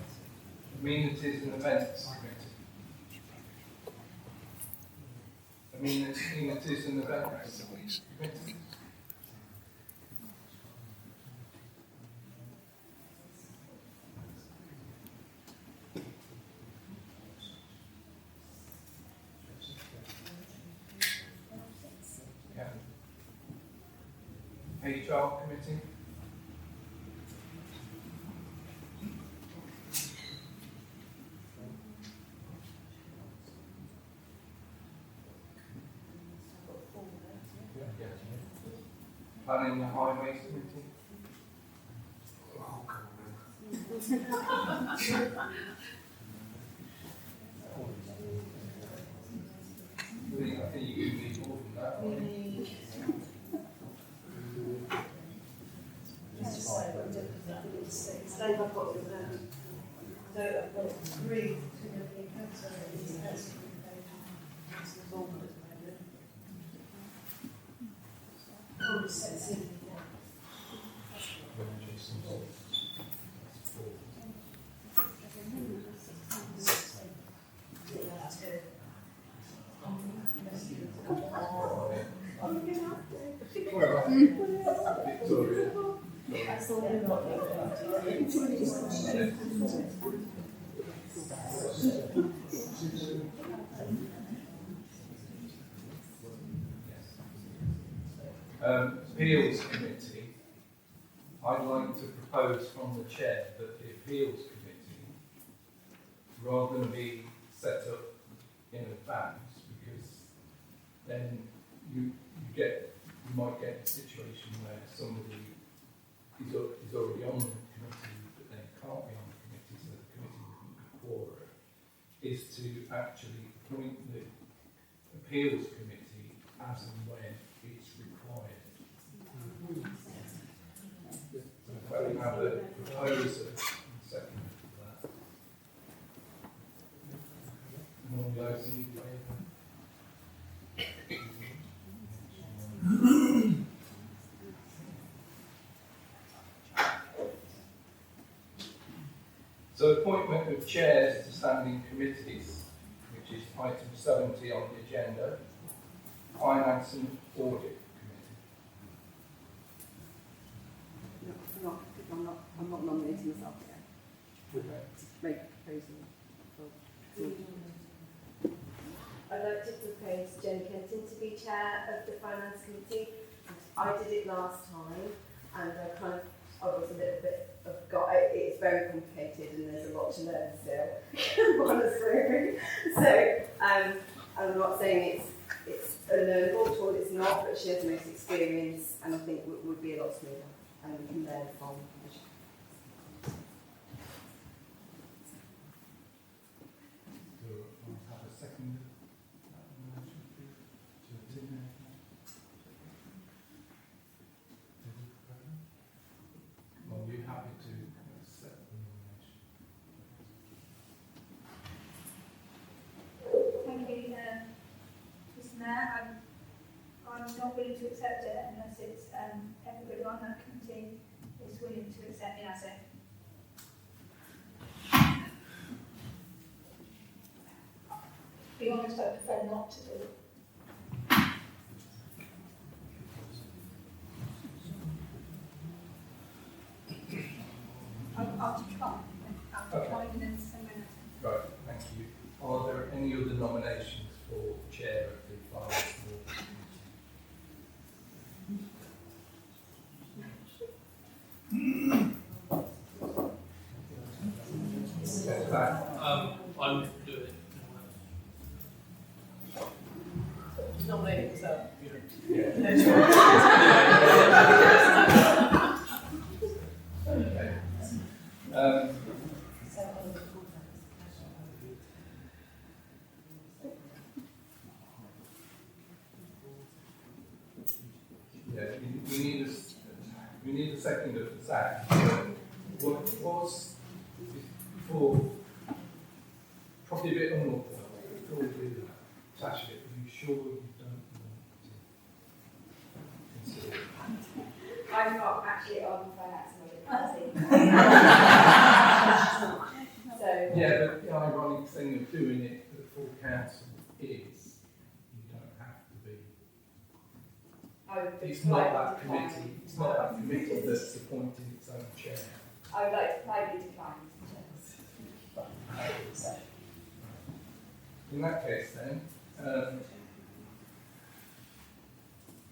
Amenities and Events Committee. Amenities and Events Committee. Yeah. HR Committee. Planning and Highways Committee. I think you can be more than that. Dave, I've got so I've got 3 to the council. Appeals Committee, I'd like to propose from the chair that the Appeals Committee, rather than be set up in advance, because then you might get a situation where somebody is already on the committee, but they can't be on the committee, so the committee wouldn't be quorum. is to actually appoint the appeals committee as and when it's required. So we have a proposer and second for that. And all those in favour? So appointment of chairs to standing committees, which is item 70 on the agenda, Finance and Audit Committee. I'm not nominating myself yet. Okay. Make a proposal. I'd like to propose Jen Kenton to be chair of the Finance Committee. I did it last time and I was a little bit it's very complicated and there's a lot to learn still, honestly. So, I'm not saying it's a learnable tool, it's not, but she has the most experience and I think it would be a lot smoother and we can learn from. Have a second. Are you happy to accept the nomination? Thank you, Mr. Mayor. I'm not willing to accept it unless it's everybody on that committee is willing to accept me as it. To be honest, I prefer not to do it. I'll try and then send my notes. Right, thank you. Are there any other nominations for chair of the Finance and Audit I'm doing it. Nominate yourself. Okay. Yeah, we need a second of that. What it was before, probably a bit unorthodox, before we do that, Tasha, are you sure you don't want to consider it? I'm not actually on the Finance and Audit Committee. So, Yeah, but the ironic thing of doing it for the full council is you don't have to be. I would It's not like that to decline. committee. It's not that committee that's appointing its own chair. I would like to politely decline, Mr. Chair. In that case, then,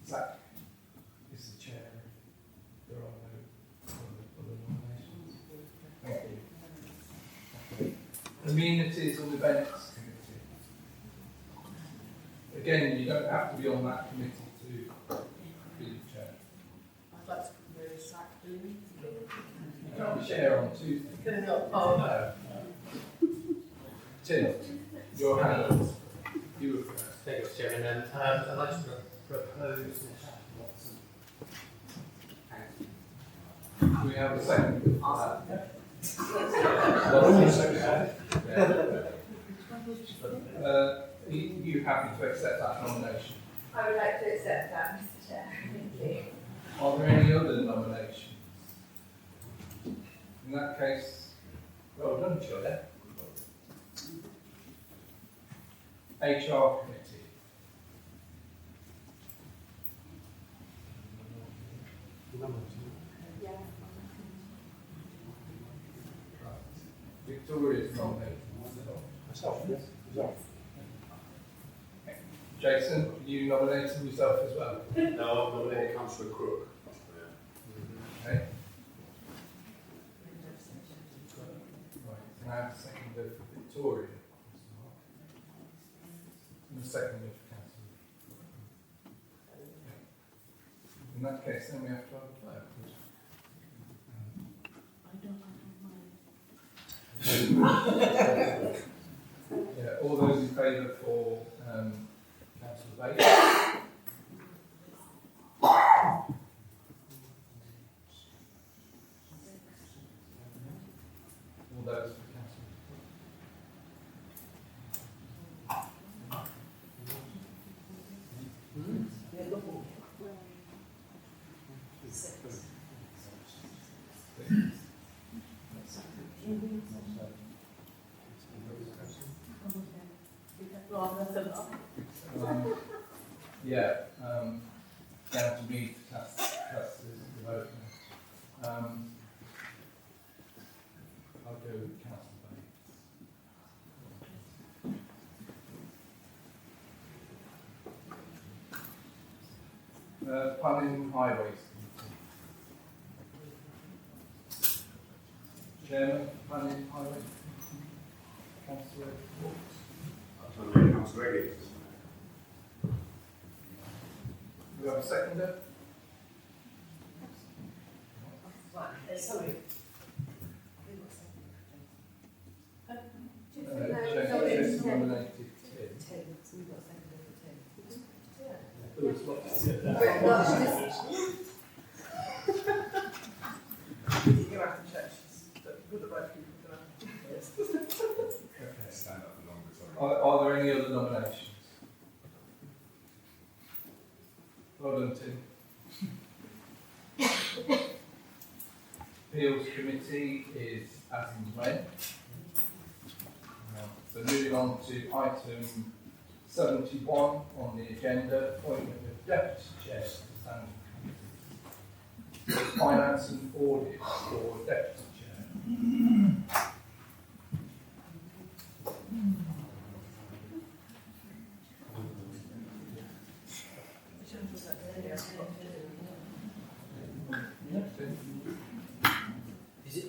Zach is the chair. There are no other nominations. Thank you. Okay. Amenities and Events Committee. Again, you don't have to be on that committee to be the chair. I'd like to propose Zach Bloom. You can't be chair on Tuesday. Can I not? Oh, No. Tim, your hand up. You were first. Thank you, Mr. Chairman. I'd like to propose Do we have a second? You happy to accept that nomination? I would like to accept that, Mr. Chair. Thank you. Are there any other nominations? In that case, well done, Chair. HR Committee. Yeah. Victoria's nominated. Myself, yes. Myself. Jason, you nominated yourself as well? No, I've nominated Councillor Crook. Okay. Right, can I have a second for Victoria? And a second for Councillor. In that case, then we have to have a vote. All those in favour for Councillor Bates? All those for Councillor down to me to cast the vote now. I'll go with Councillor Bates. Planning and Highways Committee. Chairman, Planning and Highways Committee. Councillor Watts. I'll nominate Councillor Eggins. Do we have a seconder? Sorry. Just nominated Tim. You have to check. Put the right people down. Okay, stand up for longer, sorry. Are there any other nominations? Well done, Tim. Appeals Committee is as and when. So moving on to item 71 on the agenda, appointment of Deputy Chair to the Standing Committee. Finance and Audit for Deputy Chair.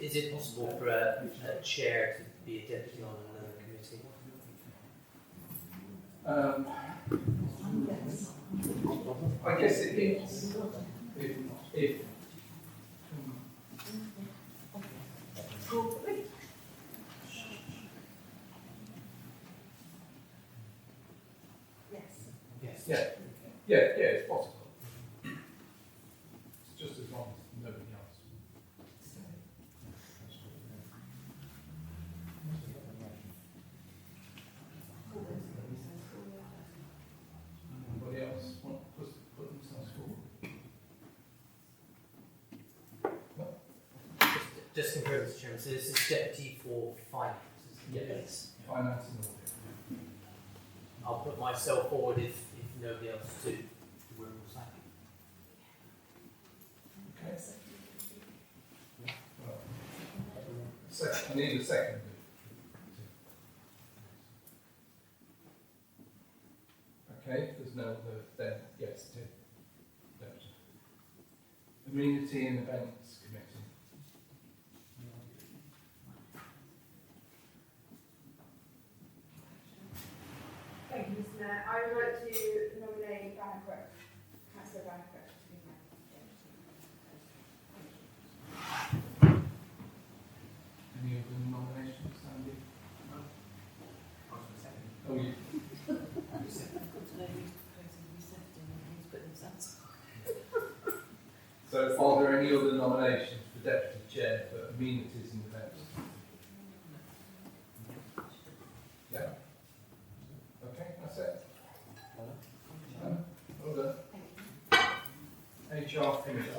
Is it possible for a chair to be a deputy on another committee? I guess it is. If yeah, it's possible. It's just as long as nobody else. Anybody else want to put themselves forward? No? Just confirm, Mr. Chairman, so this is deputy for finances? Yes. Finance and audit. I'll put myself forward if nobody else to. We're all second. Okay. I need a second. Okay, if there's no other, then yes, Tim. Amenity and Events Committee. Thank you, Mr. Mayor. I would like to nominate Councillor Banquet to be my Any other nominations, Sandy? No. Oh, you. So, are there any other nominations for Deputy Chair for amenities and events? Yeah. Okay, that's it. Well done. HR Committee.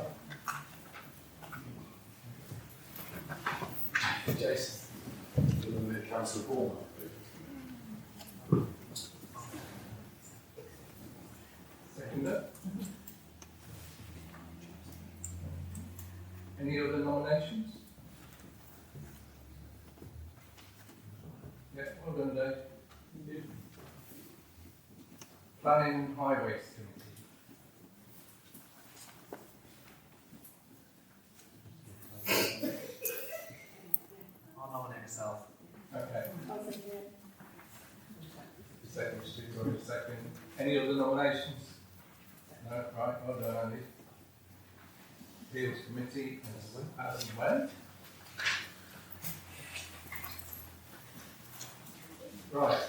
Jason. I'll nominate Councillor Palmer. Seconder. Any other nominations? Yeah, well done, Dave. Planning and Highways Committee. I'll nominate myself. Okay. Second, Steve's already second. Any other nominations? No, right, well done, Andy. Appeals Committee, as and when. Right,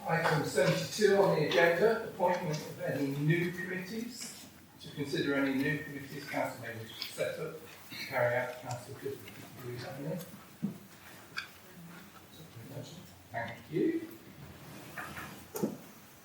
Item 72 on the agenda, appointment of any new committees. To consider any new committees council may wish to set up to carry out council business. Do we have any? Thank you.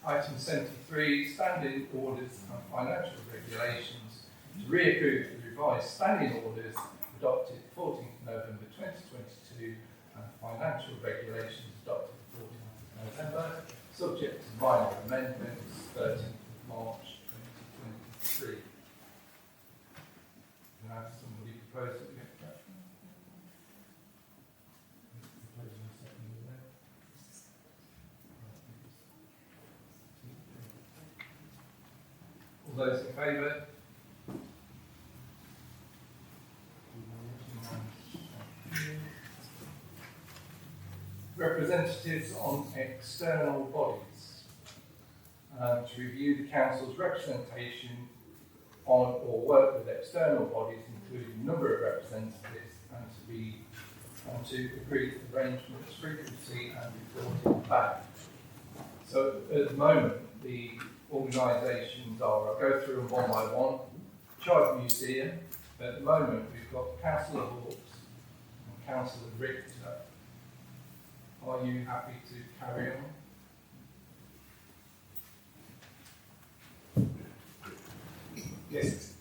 Item 73, standing orders and financial regulations. To reapprove the revised standing orders adopted 14th November 2022 and financial regulations adopted 14th November, subject to minor amendments 13th March 2023. Can I have somebody propose that we get that? All those in favour? Representatives on external bodies to review the council's representation on or work with external bodies, including a number of representatives, and to agree arrangements, frequency and reporting back. So at the moment, the organisations are, I'll go through them one by one. Chard Museum, at the moment we've got Councillor Hawkes and Councillor Richter. Are you happy to carry on? Yes.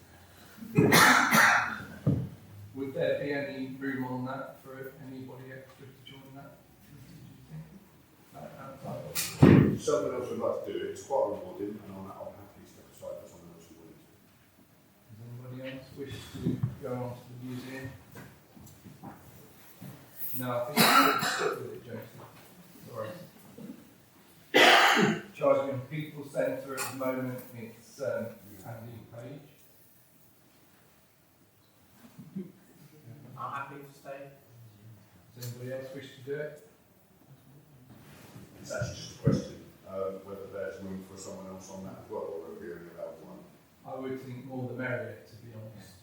Would there be any room on that for anybody extra to join that? Someone else would like to do it. It's quite rewarding, and I'm happy to step aside for someone else who wants to. Does anybody else wish to go on to the museum? No, I think we're stuck with it, Joseph. Sorry. Charging People Centre at the moment, it's Andy Page. I'm happy to stay. Does anybody else wish to do it? It's actually just a question whether there's room for someone else on that as well, or whether we only allow one. I would think more the merrier, to be honest.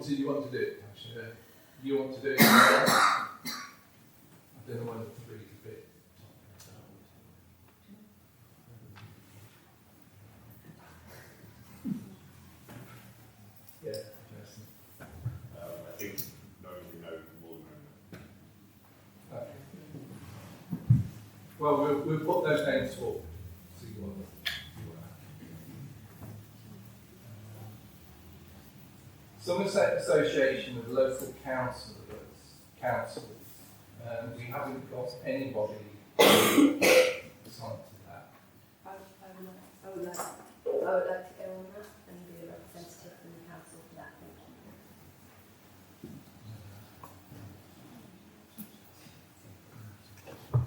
You want to do it, actually. You want to do it. I don't know whether the three's a bit. Yeah, Jason. I think knowing we know more than we know. Okay. Well, we'll put those names forward. See what happens. Somerset Association of Local Councils. We haven't got anybody assigned to that. I would like to go on that and be a representative from the council for that. Thank you.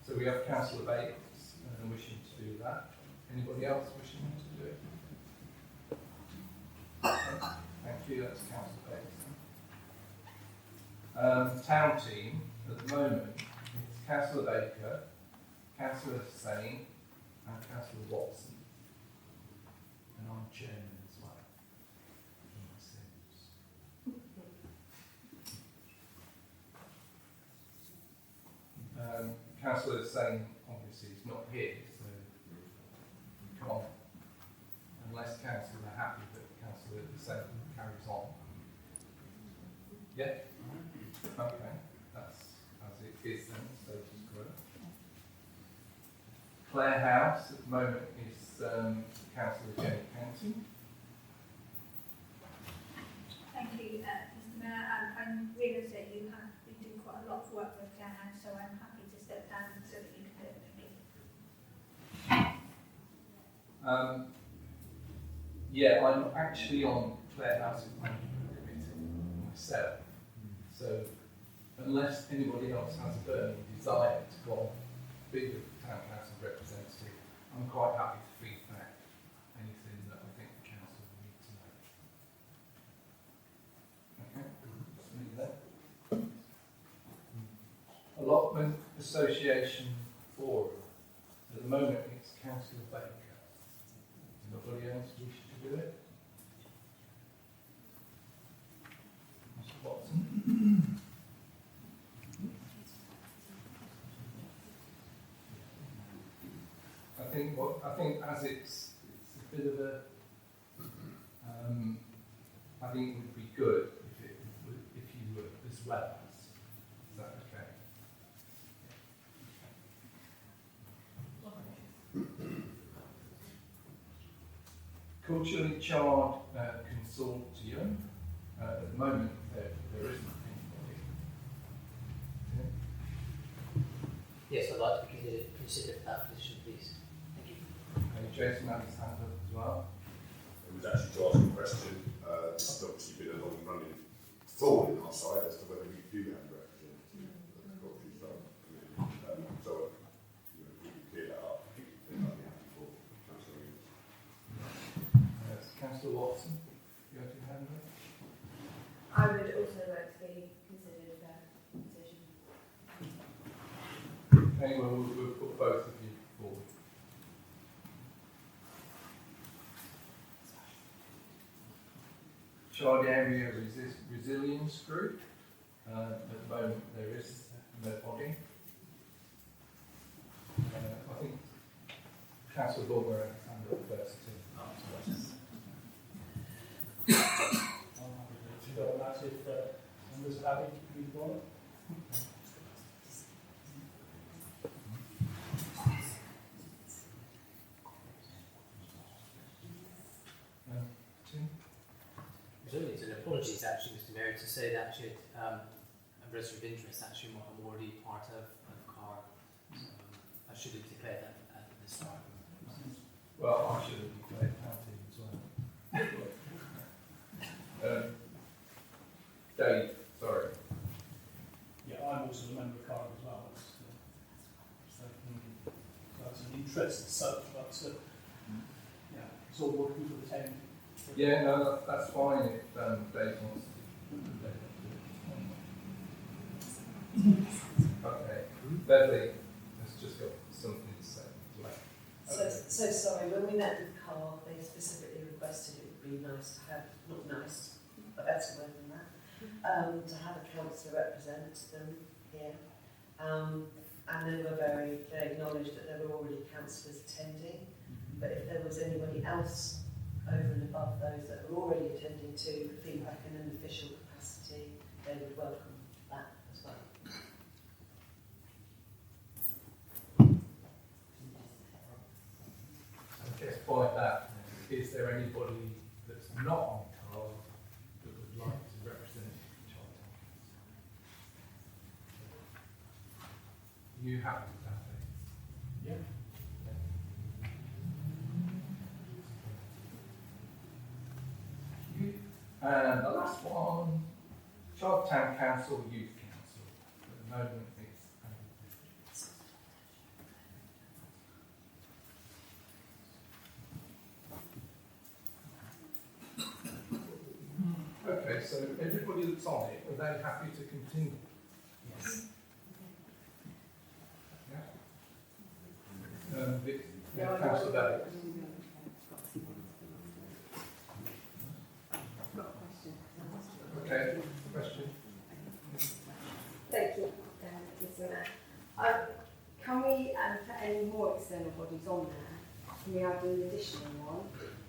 So we have Councillor Bates wishing to do that. Anybody else wishing to do it? Okay. Thank you, that's Councillor Bates. Town team, at the moment, it's Councillor Baker, Councillor Sane, and Councillor Watson. And I'm chairman as well. Councillor Sane obviously is not here, so we can't, unless council are happy that Councillor Sane carries on. Yeah? Okay, that's as it is then, status quo. Clare House at the moment is Councillor Jenny Kenton. Thank you, Mr Mayor. I'm realised that you have been doing quite a lot of work with Clare House, so I'm happy to step down so that you can do it for me. Yeah, I'm actually on Clare House's management committee myself. So unless anybody else has a burning desire to go on be the town council representative, I'm quite happy to feed back anything that I think the council will need to know. Okay, just leave that. Allotment Association forum. At the moment, it's Councillor Baker. Anybody else wish to do it? Mr. Watson? I think as it's a bit of a, I think it would be good if you were as well as. Is that okay? Culturally Chard Consortium. At the moment, there isn't anybody. Yeah. Yes, I'd like to be considered for that position, please. Thank you. Jason had his hand up as well. It was actually to ask a question. It's obviously been a long running thought in our side as to whether we do have a representative of the Culture Club. So, you know, we can clear that up. I'd be happy for Councillor Williams. Councillor Watson, you have your hand up? I would also like to be considered for that position. Okay, well, we'll put both of you forward. Chard Area Resilience Group. At the moment, there is nobody. I think Councillor Bulmer has hand up first too. I'm happy to go on that if members are happy to be on it. Tim? Resilience, and apologies actually, Mr. Mayor, to say that actually a register of interest actually what I'm already part of CAR. So, I should have declared that at the start. Well, I should have declared counting as well. Dave, sorry. Yeah, I'm also a member of CARD as well. That's an interest as such, but yeah, it's all working for the town. Yeah, no, that's fine if Dave wants to. Okay, Beverly has just got something to say as well. So sorry, when we met with Carl, they specifically requested it would be nice to have, not nice, a better word than that, to have a councillor represent them here. And they acknowledged that there were already councillors attending, but if there was anybody else over and above those that were already attending to feedback in an official capacity, they would welcome that as well. I guess by that, is there anybody that's not on card that would like to represent Chard Town Council? You happy with that, Dave? Yeah. And the last one, Chard Town Council Youth Council. At the moment, it's okay, so everybody that's on it, are they happy to continue? Yes. Yeah. Councillor Davies. Okay, question. Thank you, Mr. Mayor. Can we put any more external bodies on there? Can we add an additional one,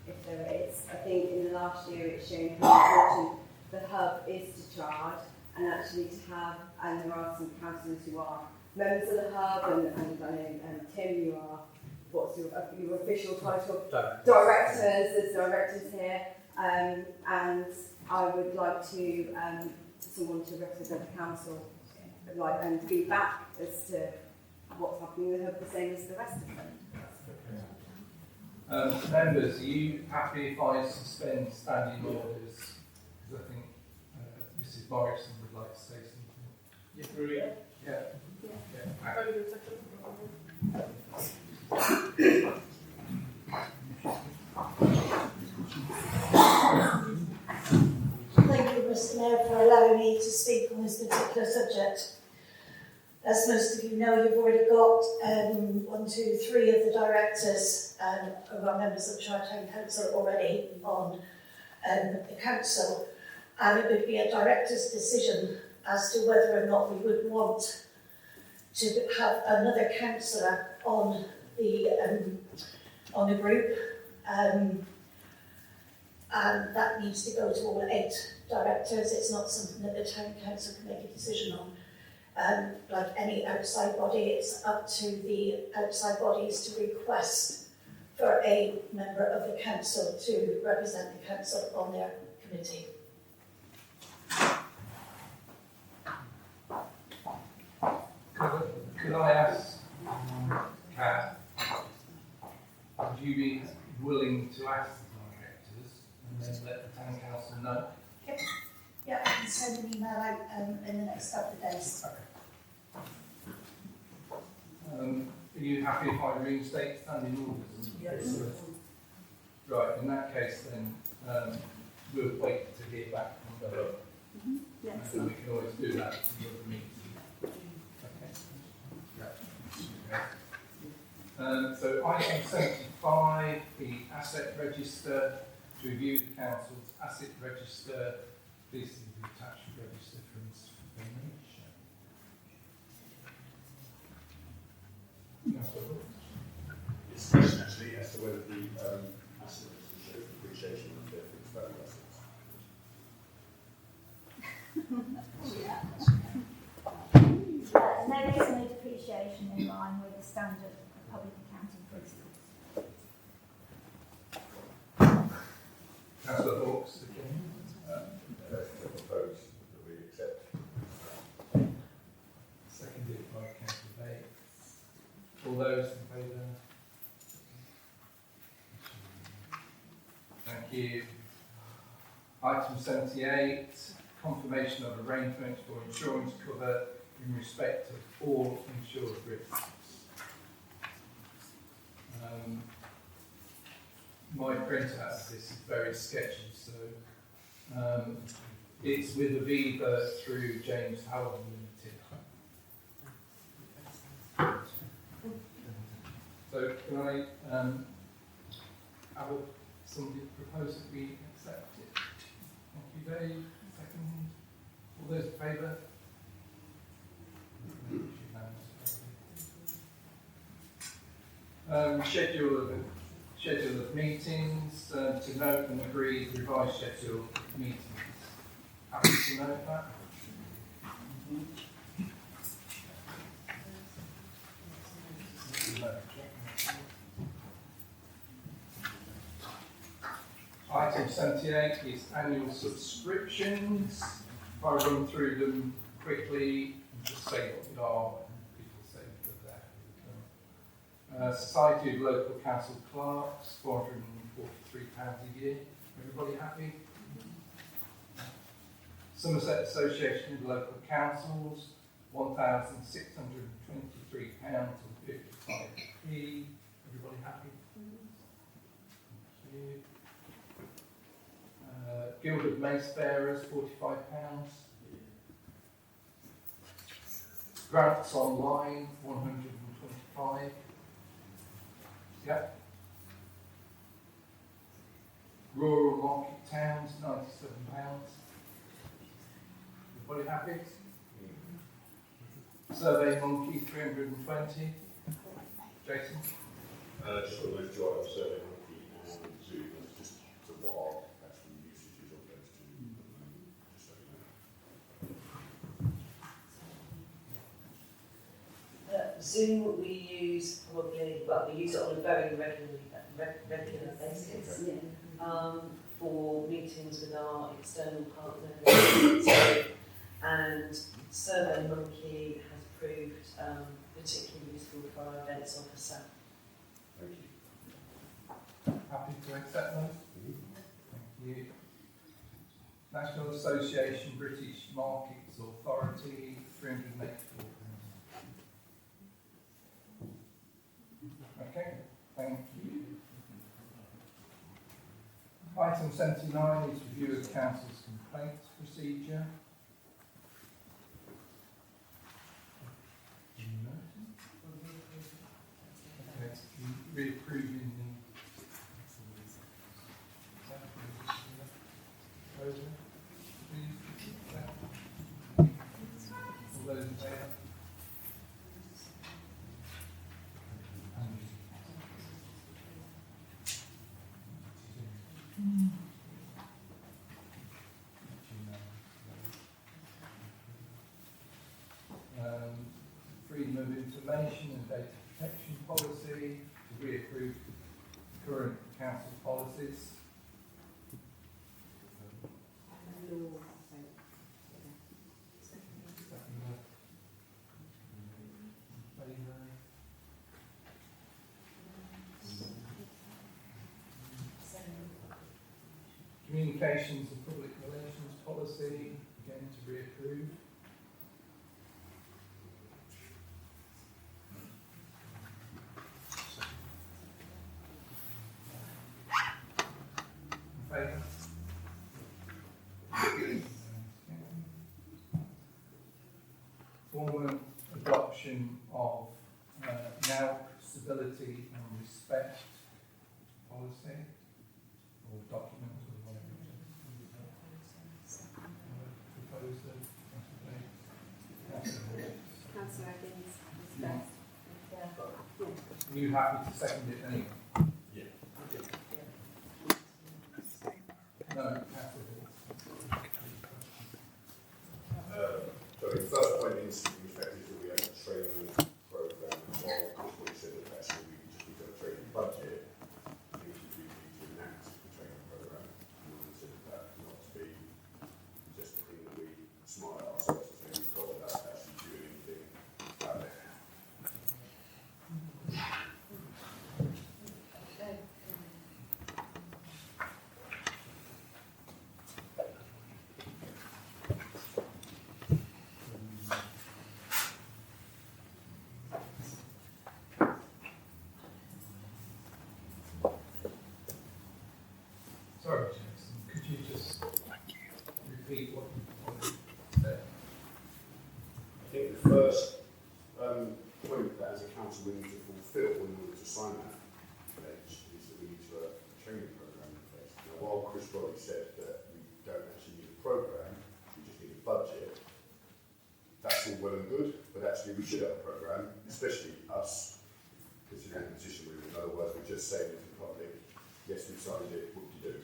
if there is? I think in the last year it's shown how important the hub is to Chard, and actually to have, and there are some councillors who are members of the hub, and I know Tim, you are, what's your official title? Directors, there's directors here, and I would like to someone to represent the council, like, and feedback as to what's happening with her, the same as the rest of them. Members, are you happy if I suspend standing orders? Because I think Mrs. Morrison would like to say something. Yeah, Maria? Yeah. Thank you, Mr. Mayor, for allowing me to speak on this particular subject. As most of you know, you've already got 3 of the directors who are members of Chard Town Council already on the council, and it would be a director's decision as to whether or not we would want to have another councillor on the group, and that needs to go to all 8 directors. It's not something that the town council can make a decision on. Like any outside body, it's up to the outside bodies to request for a member of the council to represent the council on their committee. Could I ask, Kat, would you be willing to ask the directors and then let the town council know? Yep. Yeah, I can send an email out in the next couple of days. Are you happy if I reinstate standing orders? Yes. Right, in that case then, we'll wait to hear back from the Yes. and we can always do that in the other meeting. Okay. So item 75, the asset register, to review the council's asset register. Please see the attached register for information. It's a question actually as to whether the asset register shows depreciation of their fixed value assets. Yeah, and there is no depreciation in line with the standard of public accounting principles. Councillor Hawkes again. I propose that we accept. Seconded by Councillor Bates. All those in favour? Thank you. Item 78, confirmation of arrangements for insurance cover in respect of all insured risks. My printout of this is very sketchy, so it's with Aviva through James Howell Limited. So can I have somebody propose that we accept it? Thank you, Dave. Second. All those in favour? Schedule of meetings, to note and agree the revised schedule of meetings. Happy to note that? Item 78 is annual subscriptions. If I run through them quickly and just say what they are, and people say that they're Society of Local Council Clerks, £443 a year. Everybody happy? Somerset Association of Local Councils, £1,623 and 55p. Everybody happy? Thank you. Guild of Mace Bearers, £45. Grants Online, £125. Yep. Rural Market Towns, £97. Everybody happy? Survey Monkey, 320. Jason? Just on those two items, Survey Monkey and Zoom, just to what our actual usages of those two, just so you know. Zoom we use probably, well, we use it on a very regular basis for meetings with our external partners. And Survey Monkey has proved particularly useful for our events officer. Thank you. Happy to accept those? Thank you. National Association British Markets Authority, £384. Okay, thank you. Item 79 is review of council's complaints procedure. reapproving the proposal. All those in favour? Freedom of information and data protection policy, to reapprove current council policies. Communications and public relations policy, again to reapprove. In favour? Formal adoption of now stability and respect policy or document or whatever it is. Proposer, Councillor Higgins is best. Are you happy to second it anyway? Yeah. No, Councillor So the first point in respect is that we have a training programme involved, because we said that actually we just need to have a training budget, which we need to enact the training programme, and we consider that not to be just the thing that we smile at ourselves and say we've got without actually doing anything about it. Sorry, Jason, could you just repeat what you said? I think the first point that as a council we need to fulfil in order to sign that pledge is that we need to have a training programme in place. Now, while Chris Brolly said that we don't actually need a programme, we just need a budget, that's all well and good, but actually we should have a programme, especially us, considering the position we're in. In other words, we're just saying to the public, yes, we've signed it, what do you do?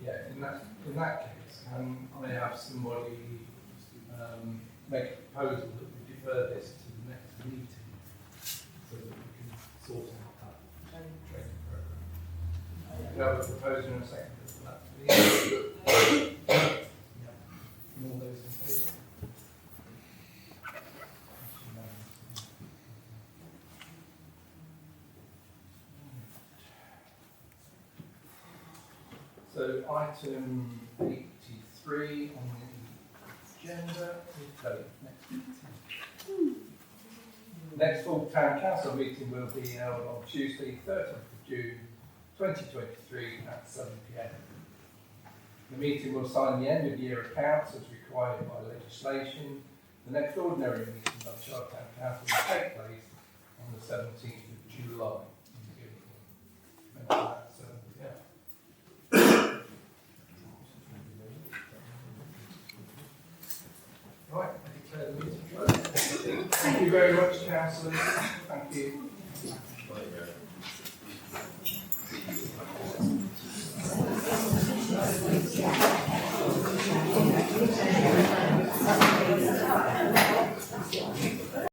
Yeah, in that case, can I have somebody make a proposal that we defer this to the next meeting so that we can sort out that training programme? Do I have a proposal and a second for that, please? And all those in favour? So item 83 on the agenda is vote next meeting. Next full town council meeting will be held on Tuesday, 30th of June 2023 at 7 p.m. The meeting will sign the end of year accounts as required by legislation. The next ordinary meeting of Chard Town Council will take place on the 17th of July. Right, I declare the meeting closed. Thank you very much, councillors. Thank you.